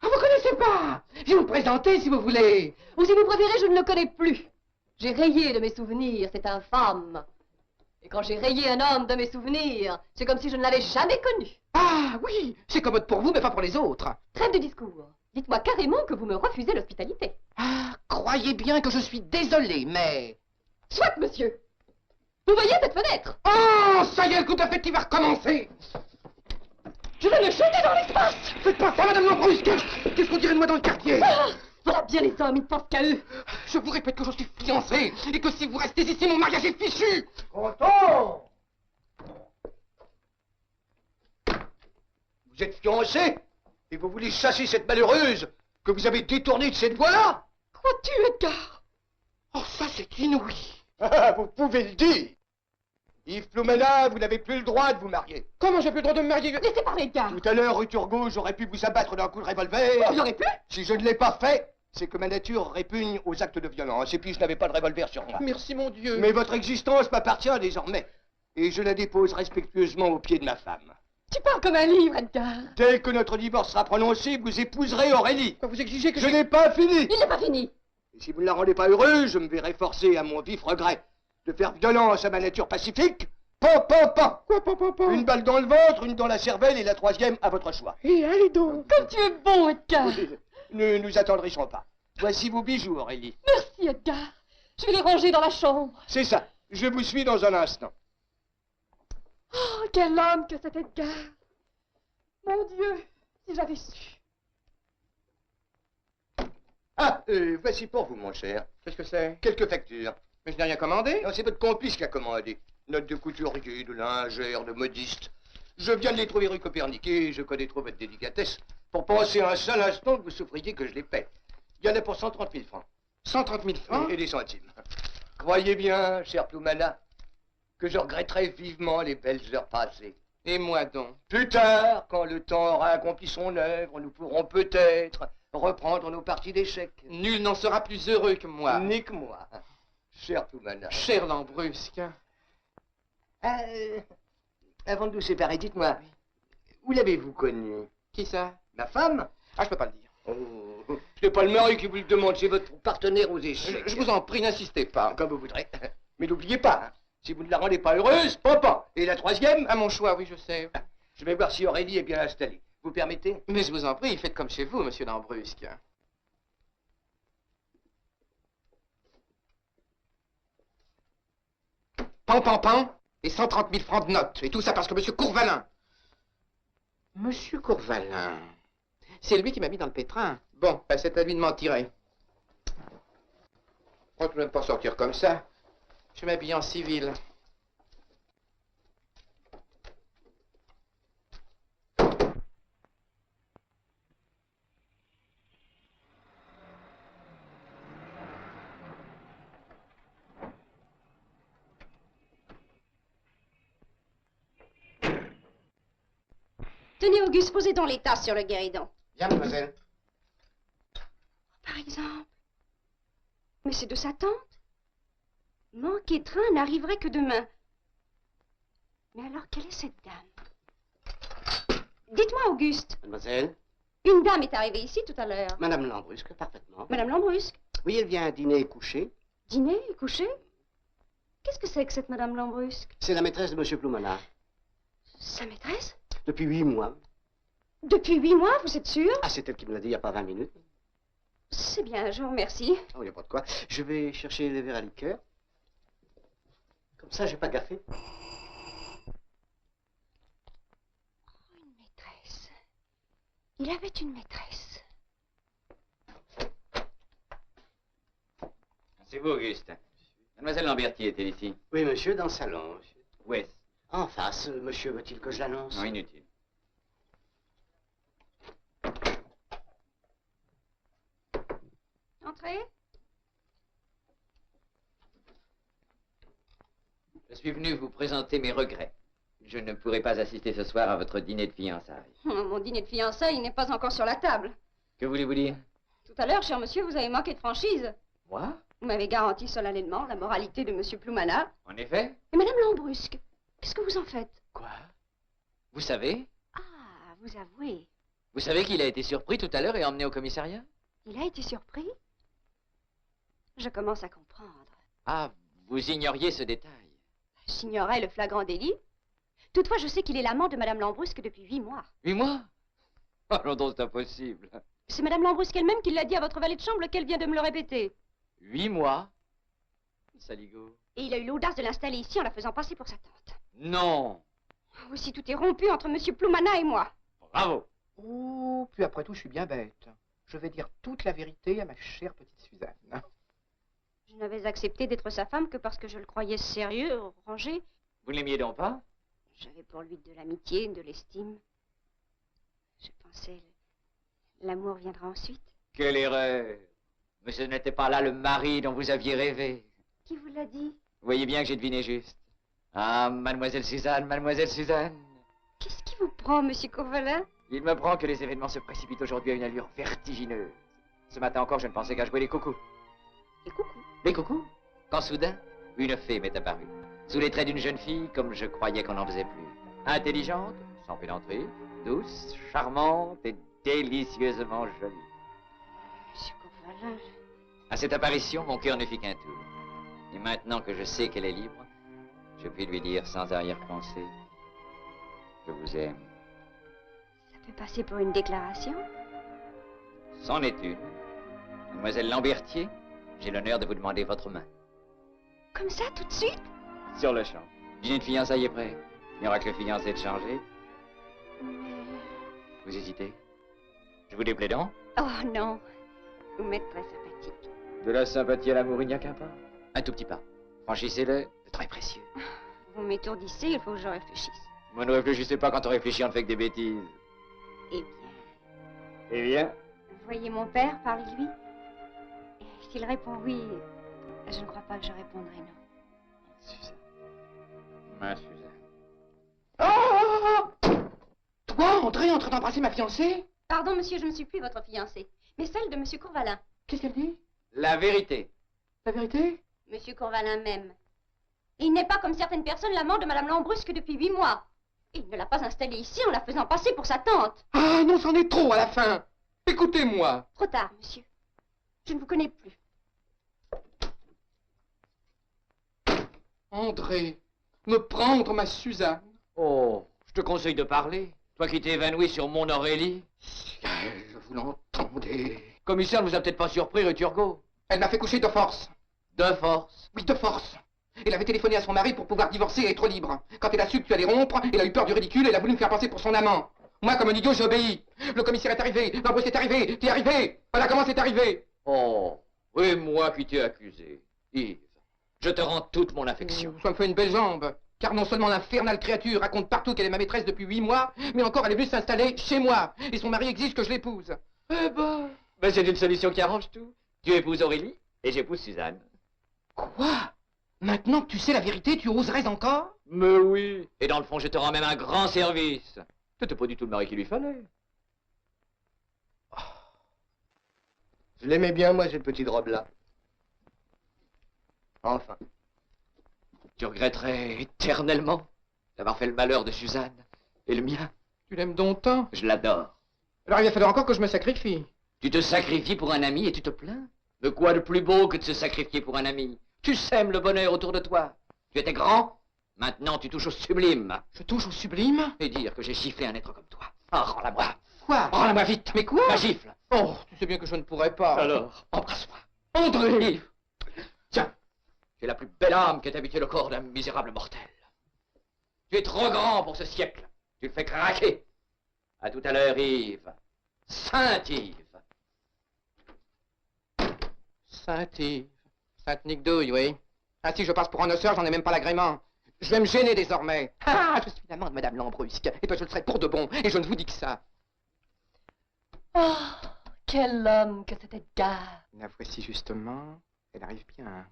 Ah, vous connaissez pas? Je vais vous présenter si vous voulez. Ou si vous préférez, je ne le connais plus. J'ai rayé de mes souvenirs, c'est infâme. Et quand j'ai rayé un homme de mes souvenirs, c'est comme si je ne l'avais jamais connu. Ah oui, c'est commode pour vous, mais pas pour les autres. Trêve de discours. Dites-moi carrément que vous me refusez l'hospitalité. Ah, croyez bien que je suis désolé, mais... Soit, monsieur. Vous voyez cette fenêtre? Oh, ça y est, le coup de fête qui va recommencer. Je vais me jeter dans l'espace. Faites pas ça, madame Lambrusque. Qu'est-ce qu'on dirait de moi dans le quartier? Ah, voilà bien les hommes, ils ne pensent qu'à eux. Je vous répète que je suis fiancé et que si vous restez ici, mon mariage est fichu. Content. Vous êtes fiancé et vous voulez chasser cette malheureuse que vous avez détournée de cette voie-là? Crois-tu, Edgar? Oh, ça, c'est inouï. Ah, vous pouvez le dire. Yves Ploumana, vous n'avez plus le droit de vous marier. Comment j'ai plus le droit de me marier? Laissez parler, Edgar. Tout à l'heure, rue Turgot, j'aurais pu vous abattre d'un coup de revolver. Vous l'aurez pu? Si je ne l'ai pas fait, c'est que ma nature répugne aux actes de violence. Et puis, je n'avais pas de revolver sur moi. Merci, mon Dieu. Mais votre existence m'appartient désormais. Et je la dépose respectueusement aux pieds de ma femme. Tu parles comme un livre, Edgar. Dès que notre divorce sera prononcé, vous épouserez Aurélie. Quand vous exigez que je n'ai pas fini. Il n'est pas fini. Et si vous ne la rendez pas heureuse, je me verrai forcé à mon vif regret de faire violence à ma nature pacifique. Pan, pan, pan. Quoi, pan, pan, pan? Une balle dans le ventre, une dans la cervelle et la troisième à votre choix. Et allez donc. Comme tu es bon, Edgar. Ne nous attendrissons pas. Voici vos bijoux, Aurélie. Merci, Edgar. Je vais les ranger dans la chambre. C'est ça. Je vous suis dans un instant. Oh, quel homme que cet Edgar. Mon Dieu, si j'avais su. Ah, voici pour vous, mon cher. Qu'est-ce que c'est? Quelques factures. Mais je n'ai rien commandé. Non, c'est votre complice qui a commandé. Notes de couturier, de lingère, de modiste. Je viens de les trouver rue Copernic et je connais trop votre délicatesse pour penser un seul instant que vous souffriez que je les paie. Il y en a pour 130 000 francs. 130 000 francs? Et des centimes. Croyez bien, cher Ploumana, que je regretterai vivement les belles heures passées. Et moi donc? Plus tard, quand le temps aura accompli son œuvre, nous pourrons peut-être reprendre nos parties d'échecs. Nul n'en sera plus heureux que moi. Ni que moi. Cher Ploumana. Cher Lambrusque. Avant de nous séparer, dites-moi, où l'avez-vous connue? Qui ça? Ma femme? Ah, je peux pas le dire. Oh, c'est pas le mari qui vous le demande, c'est votre partenaire aux échecs. Je vous en prie, n'insistez pas. Comme vous voudrez. Mais n'oubliez pas, hein, si vous ne la rendez pas heureuse, papa. Et la troisième? À mon choix, oui, je sais. Je vais voir si Aurélie est bien installée. Vous permettez? Mais je vous en prie, faites comme chez vous, monsieur Lambrusque. Pan, pan, pan, et 130 000 francs de notes. Et tout ça parce que monsieur Courvalin. Monsieur Courvalin. C'est lui qui m'a mis dans le pétrin. Bon, ben c'est à lui de m'en tirer. Je crois que je ne vais pas sortir comme ça. Je m'habille en civil. Tenez, Auguste, posez donc les tasses sur le guéridon. Bien, mademoiselle. Par exemple. Mais c'est de sa tante. Manquer train n'arriverait que demain. Mais alors, quelle est cette dame? Dites-moi, Auguste. Mademoiselle? Une dame est arrivée ici tout à l'heure. Madame Lambrusque, parfaitement. Madame Lambrusque. Oui, elle vient dîner et coucher. Dîner et coucher? Qu'est-ce que c'est que cette Madame Lambrusque? C'est la maîtresse de Monsieur Ploumana. Sa maîtresse? Depuis 8 mois. Depuis 8 mois, vous êtes sûr? Ah, c'est elle qui me l'a dit il n'y a pas 20 minutes. C'est bien, je vous remercie. Oh, il n'y a pas de quoi. Je vais chercher les verres à liqueur. Comme ça, j'ai pas gaffé. Une maîtresse. Il avait une maîtresse. C'est vous, Auguste. Mademoiselle Lambertier est-elle ici? Oui, monsieur, dans le salon. Monsieur. Où est-ce? En face, monsieur veut-il que je l'annonce? Non, inutile. Entrez. Je suis venu vous présenter mes regrets. Je ne pourrai pas assister ce soir à votre dîner de fiançailles. Mon dîner de fiançailles n'est pas encore sur la table. Que voulez-vous dire? Tout à l'heure, cher monsieur, vous avez manqué de franchise. Moi? Vous m'avez garanti solennellement la moralité de monsieur Ploumana. En effet? Et madame Lambrusque, qu'est-ce que vous en faites? Quoi? Vous savez? Ah, vous avouez. Vous savez qu'il a été surpris tout à l'heure et emmené au commissariat? Il a été surpris? Je commence à comprendre. Ah, vous ignoriez ce détail. J'ignorais le flagrant délit. Toutefois, je sais qu'il est l'amant de Madame Lambrusque depuis 8 mois. 8 mois? Oh non, c'est impossible. C'est Madame Lambrusque elle-même qui l'a dit à votre valet de chambre, lequel vient de me le répéter. 8 mois? Saligo. Et il a eu l'audace de l'installer ici en la faisant passer pour sa tante. Non. Aussi, tout est rompu entre Monsieur Ploumana et moi. Bravo. Oh, puis après tout, je suis bien bête. Je vais dire toute la vérité à ma chère petite Suzanne. Je n'avais accepté d'être sa femme que parce que je le croyais sérieux, rangé. Vous ne l'aimiez donc pas? J'avais pour lui de l'amitié, de l'estime. Je pensais, l'amour viendra ensuite. Quelle erreur. Mais ce n'était pas là le mari dont vous aviez rêvé. Qui vous l'a dit? Vous voyez bien que j'ai deviné juste. Ah, mademoiselle Suzanne, mademoiselle Suzanne. Qu'est-ce qui vous prend, Monsieur Courvelin? Il me prend que les événements se précipitent aujourd'hui à une allure vertigineuse. Ce matin encore, je ne pensais qu'à jouer les coucous. Les coucous? Les coucous? Quand soudain, une fée m'est apparue. Sous les traits d'une jeune fille, comme je croyais qu'on n'en faisait plus. Intelligente, sans pédanterie, douce, charmante et délicieusement jolie. Monsieur Courvelin... À cette apparition, mon cœur ne fit qu'un tour. Et maintenant que je sais qu'elle est libre, je puis lui dire sans arrière-pensée, je vous aime. Ça peut passer pour une déclaration? C'en est une. Mademoiselle Lambertier, j'ai l'honneur de vous demander votre main. Comme ça, tout de suite? Sur le champ. Dîner de fiançailles est prêt. Il n'y aura que le fiancé de changer. Mais... Vous hésitez? Je vous déplais donc? Oh non, vous m'êtes très sympathique. De la sympathie à l'amour, il n'y a qu'un pas. Un tout petit pas. Franchissez-le, c'est très précieux. Vous m'étourdissez, il faut que je réfléchisse. Vous ne réfléchissez pas quand on réfléchit, on ne fait que des bêtises. Eh bien... Eh bien? Voyez mon père, parlez-lui. Et s'il répond oui, je ne crois pas que je répondrai non. Suzanne. Ma Suzanne. Oh! Toi, André, en train d'embrasser ma fiancée? Pardon, monsieur, je ne suis plus votre fiancée, mais celle de monsieur Courvalin. Qu'est-ce qu'elle dit? La vérité. La vérité? Monsieur Courvalin m'aime. Et il n'est pas comme certaines personnes l'amant de Madame Lambrusque depuis 8 mois. Et il ne l'a pas installée ici en la faisant passer pour sa tante. Ah non, c'en est trop à la fin. Écoutez-moi. Trop tard, monsieur. Je ne vous connais plus. André, me prendre ma Suzanne. Oh, je te conseille de parler. Toi qui t'es évanoui sur mon Aurélie. Ciel, vous l'entendez? Commissaire ne vous a peut-être pas surpris, rue Turgot. Elle m'a fait coucher de force. De force? Oui, de force. Elle avait téléphoné à son mari pour pouvoir divorcer et être libre. Quand elle a su que tu allais rompre, elle a eu peur du ridicule et elle a voulu me faire passer pour son amant. Moi, comme un idiot, j'ai obéi. Le commissaire est arrivé, Lambrusque est arrivé, t'es arrivé. Voilà comment c'est arrivé. Oh, et moi qui t'ai accusé. Yves, je te rends toute mon affection. Ça me fait une belle jambe. Car non seulement l'infernale créature raconte partout qu'elle est ma maîtresse depuis 8 mois, mais encore elle est venue s'installer chez moi. Et son mari exige que je l'épouse. Eh ben, c'est une solution qui arrange tout. Tu épouses Aurélie et j'épouse Suzanne. Quoi? Maintenant que tu sais la vérité, tu oserais encore? Mais oui. Et dans le fond, je te rends même un grand service. C'était pas du tout le mari qu'il lui fallait. Oh. Je l'aimais bien, moi, cette petite robe-là. Enfin. Tu regretterais éternellement d'avoir fait le malheur de Suzanne et le mien. Tu l'aimes donc tant? Je l'adore. Alors il va falloir encore que je me sacrifie. Tu te sacrifies pour un ami et tu te plains? Mais quoi de plus beau que de se sacrifier pour un ami? Tu sèmes le bonheur autour de toi. Tu étais grand, maintenant tu touches au sublime. Je touche au sublime? Et dire que j'ai giflé un être comme toi. Oh, rends-la-moi. Quoi? Rends-la-moi vite. Mais quoi? La gifle. Oh, tu sais bien que je ne pourrais pas. Alors, embrasse-moi. André! Yves. Tiens, tu es la plus belle âme qu'ait habité le corps d'un misérable mortel. Tu es trop grand pour ce siècle. Tu le fais craquer. À tout à l'heure, Yves. Saint-Yves. Saint-Yves. Sainte-Nique-Douille, oui. Ah, si je passe pour un osseur, j'en ai même pas l'agrément. Je vais me gêner désormais. Ah, je suis l'amant de Madame Lambrusque. Et puis je le serai pour de bon. Et je ne vous dis que ça. Oh, quel homme que cet Edgar. La voici justement. Elle arrive bien.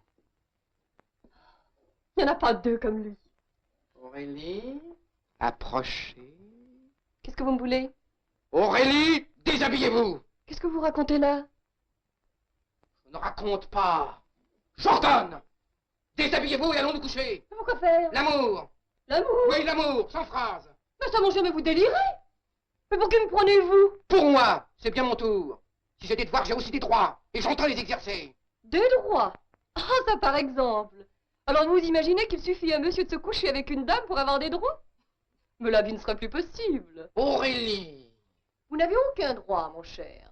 Il n'y en a pas deux comme lui. Aurélie, approchez. Qu'est-ce que vous me voulez? Aurélie, déshabillez-vous. Qu'est-ce que vous racontez là? Je ne raconte pas. J'ordonne. Déshabillez-vous et allons nous coucher. Mais pourquoi faire? L'amour. L'amour? Oui, l'amour, sans phrase. Mais ça, mon Dieu, mais vous délirez. Mais pour qui me prenez-vous? Pour moi, c'est bien mon tour. Si j'ai des devoirs, j'ai aussi des droits. Et j'entends les exercer. Des droits? Ah, ça par exemple. Alors vous imaginez qu'il suffit à monsieur de se coucher avec une dame pour avoir des droits? Mais la vie ne serait plus possible. Aurélie! Vous n'avez aucun droit, mon cher.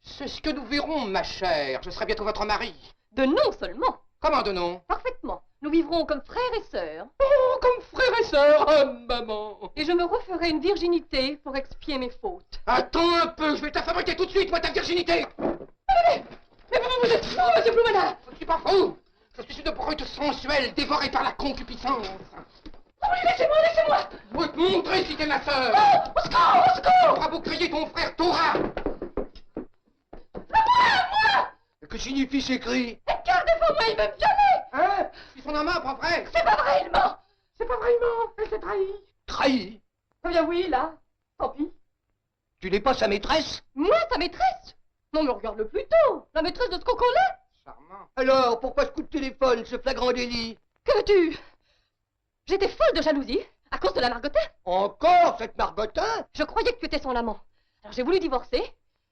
C'est ce que nous verrons, ma chère. Je serai bientôt votre mari. De nom seulement. Comment de nom? Parfaitement. Nous vivrons comme frères et sœurs. Oh, comme frères et sœurs, oh, maman. Et je me referai une virginité pour expier mes fautes. Attends un peu, je vais te la fabriquer tout de suite, moi, ta virginité. Mais vous êtes fou, monsieur Ploumana! Je ne suis pas fou. Je suis une brute sensuelle, dévorée par la concupiscence. Oh, laissez-moi, laissez-moi! Je vais te montrer si t'es ma sœur. Oh, au secours, au secours! Bravo crier ton frère Thora. Moi! Que signifie ces cris? Edgar, défends-moi, il m'aime jamais! Hein? Je suis son amant, pas vrai? C'est pas vrai, il ment! C'est pas vrai, il ment. Elle s'est trahie. Trahi? Eh bien oui, là. Tant pis. Tu n'es pas sa maîtresse? Moi, sa maîtresse? Non, mais regarde-le plutôt. La maîtresse de ce coco-là. Charmant. Alors, pourquoi ce coup de téléphone, ce flagrant délit? Que veux-tu? J'étais folle de jalousie, à cause de la Margotin. Encore cette Margotin? Je croyais que tu étais son amant. Alors j'ai voulu divorcer,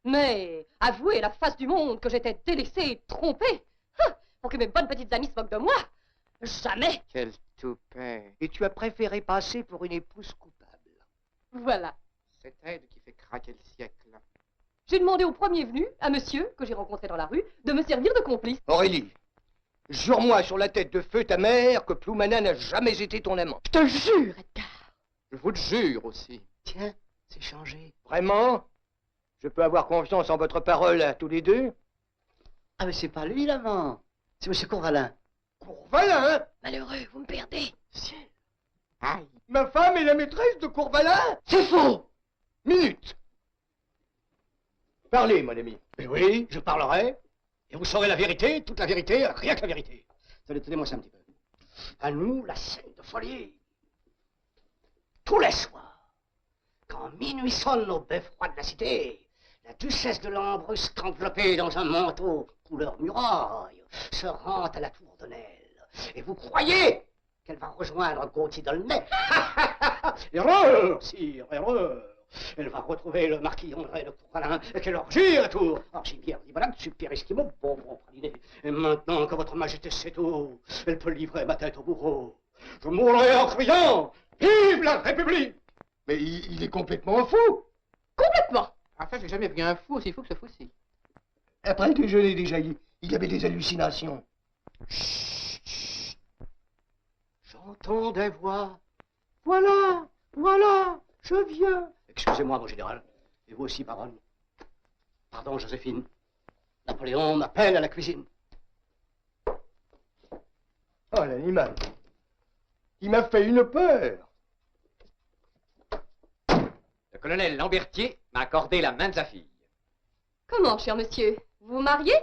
mais avouer la face du monde que j'étais délaissée, trompée, pour que mes bonnes petites amies se moquent de moi, jamais. Quel toupet. Et tu as préféré passer pour une épouse coupable. Voilà. C'est elle qui fait craquer le siècle. J'ai demandé au premier venu, à monsieur, que j'ai rencontré dans la rue, de me servir de complice. Aurélie, jure-moi sur la tête de feu ta mère que Ploumana n'a jamais été ton amant. Je te jure, Edgar. Je vous le jure aussi. Tiens, c'est changé. Vraiment? Je peux avoir confiance en votre parole à tous les deux? Ah, mais c'est pas lui, l'amant. C'est monsieur Courvalin. Courvalin? Malheureux, vous me perdez. Ciel. Aïe. Ma femme est la maîtresse de Courvalin? C'est faux! Minute. Parlez, mon ami. Eh oui, je parlerai. Et vous saurez la vérité, toute la vérité, rien que la vérité. Allez, tenez-moi ça un petit peu. À nous, la scène de folie. Tous les soirs, quand minuit sonne au beffroi de la cité, la duchesse de l'Ambrusque, enveloppée dans un manteau couleur muraille, se rend à la tour de Nesle. Et vous croyez qu'elle va rejoindre Gauthier d'Aulnay? Erreur, sire, erreur. Elle va retrouver le marquis André de Courvalin et qu'elle orgie à tour. Archibière d'Ibalade, super esquimau, pauvre praliné. Et maintenant que votre majesté sait tout, elle peut livrer ma tête au bourreau. Je mourrai en criant vive la République! Mais il est complètement fou. Complètement. Enfin, j'ai jamais vu un fou aussi fou que ce fou-ci. Après le déjeuner déjà, il avait des hallucinations. Chut, chut. J'entends des voix. Voilà, voilà, je viens. Excusez-moi, mon général. Et vous aussi, baronne. Pardon, Joséphine. Napoléon m'appelle à la cuisine. Oh, l'animal. Il m'a fait une peur. Le colonel Lambertier m'a accordé la main de sa fille. Comment, cher monsieur? Vous vous mariez?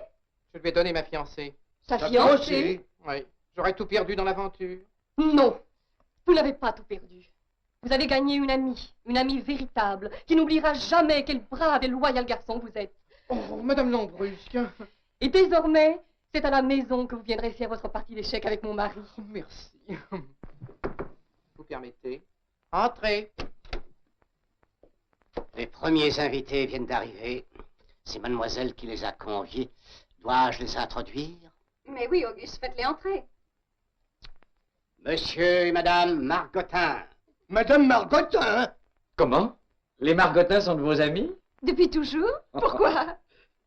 Je lui ai donné ma fiancée. Sa fiancée? Oui. J'aurais tout perdu dans l'aventure. Non. Vous n'avez pas tout perdu. Vous avez gagné une amie véritable, qui n'oubliera jamais quel brave et loyal garçon vous êtes. Oh, Madame Lambrusque. Et désormais, c'est à la maison que vous viendrez faire votre partie d'échecs avec mon mari. Oh, merci. Vous permettez? Entrez. Les premiers invités viennent d'arriver. C'est mademoiselle qui les a conviés. Dois-je les introduire? Mais oui, Auguste, faites-les entrer. Monsieur et madame Margotin. Madame Margotin? Comment? Les Margotins sont de vos amis? Depuis toujours? Pourquoi?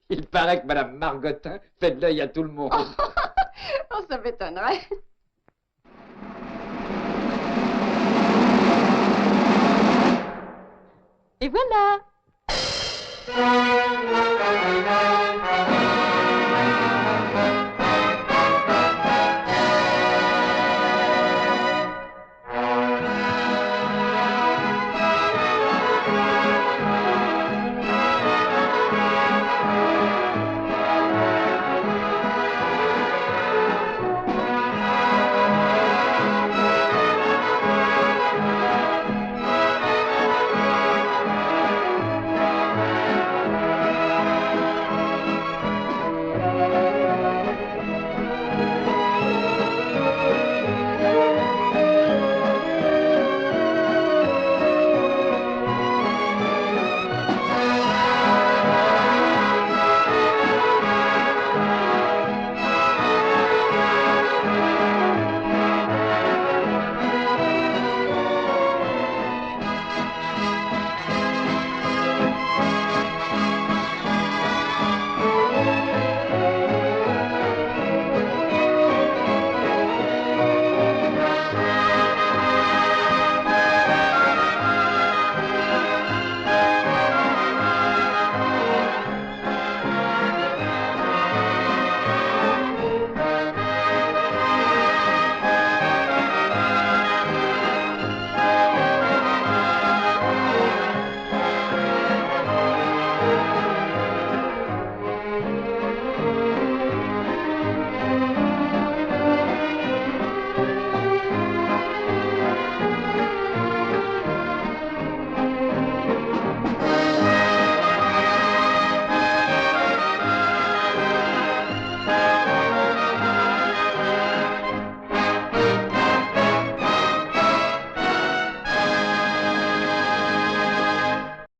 Il paraît que Madame Margotin fait de l'œil à tout le monde. Oh, ça m'étonnerait. Et voilà!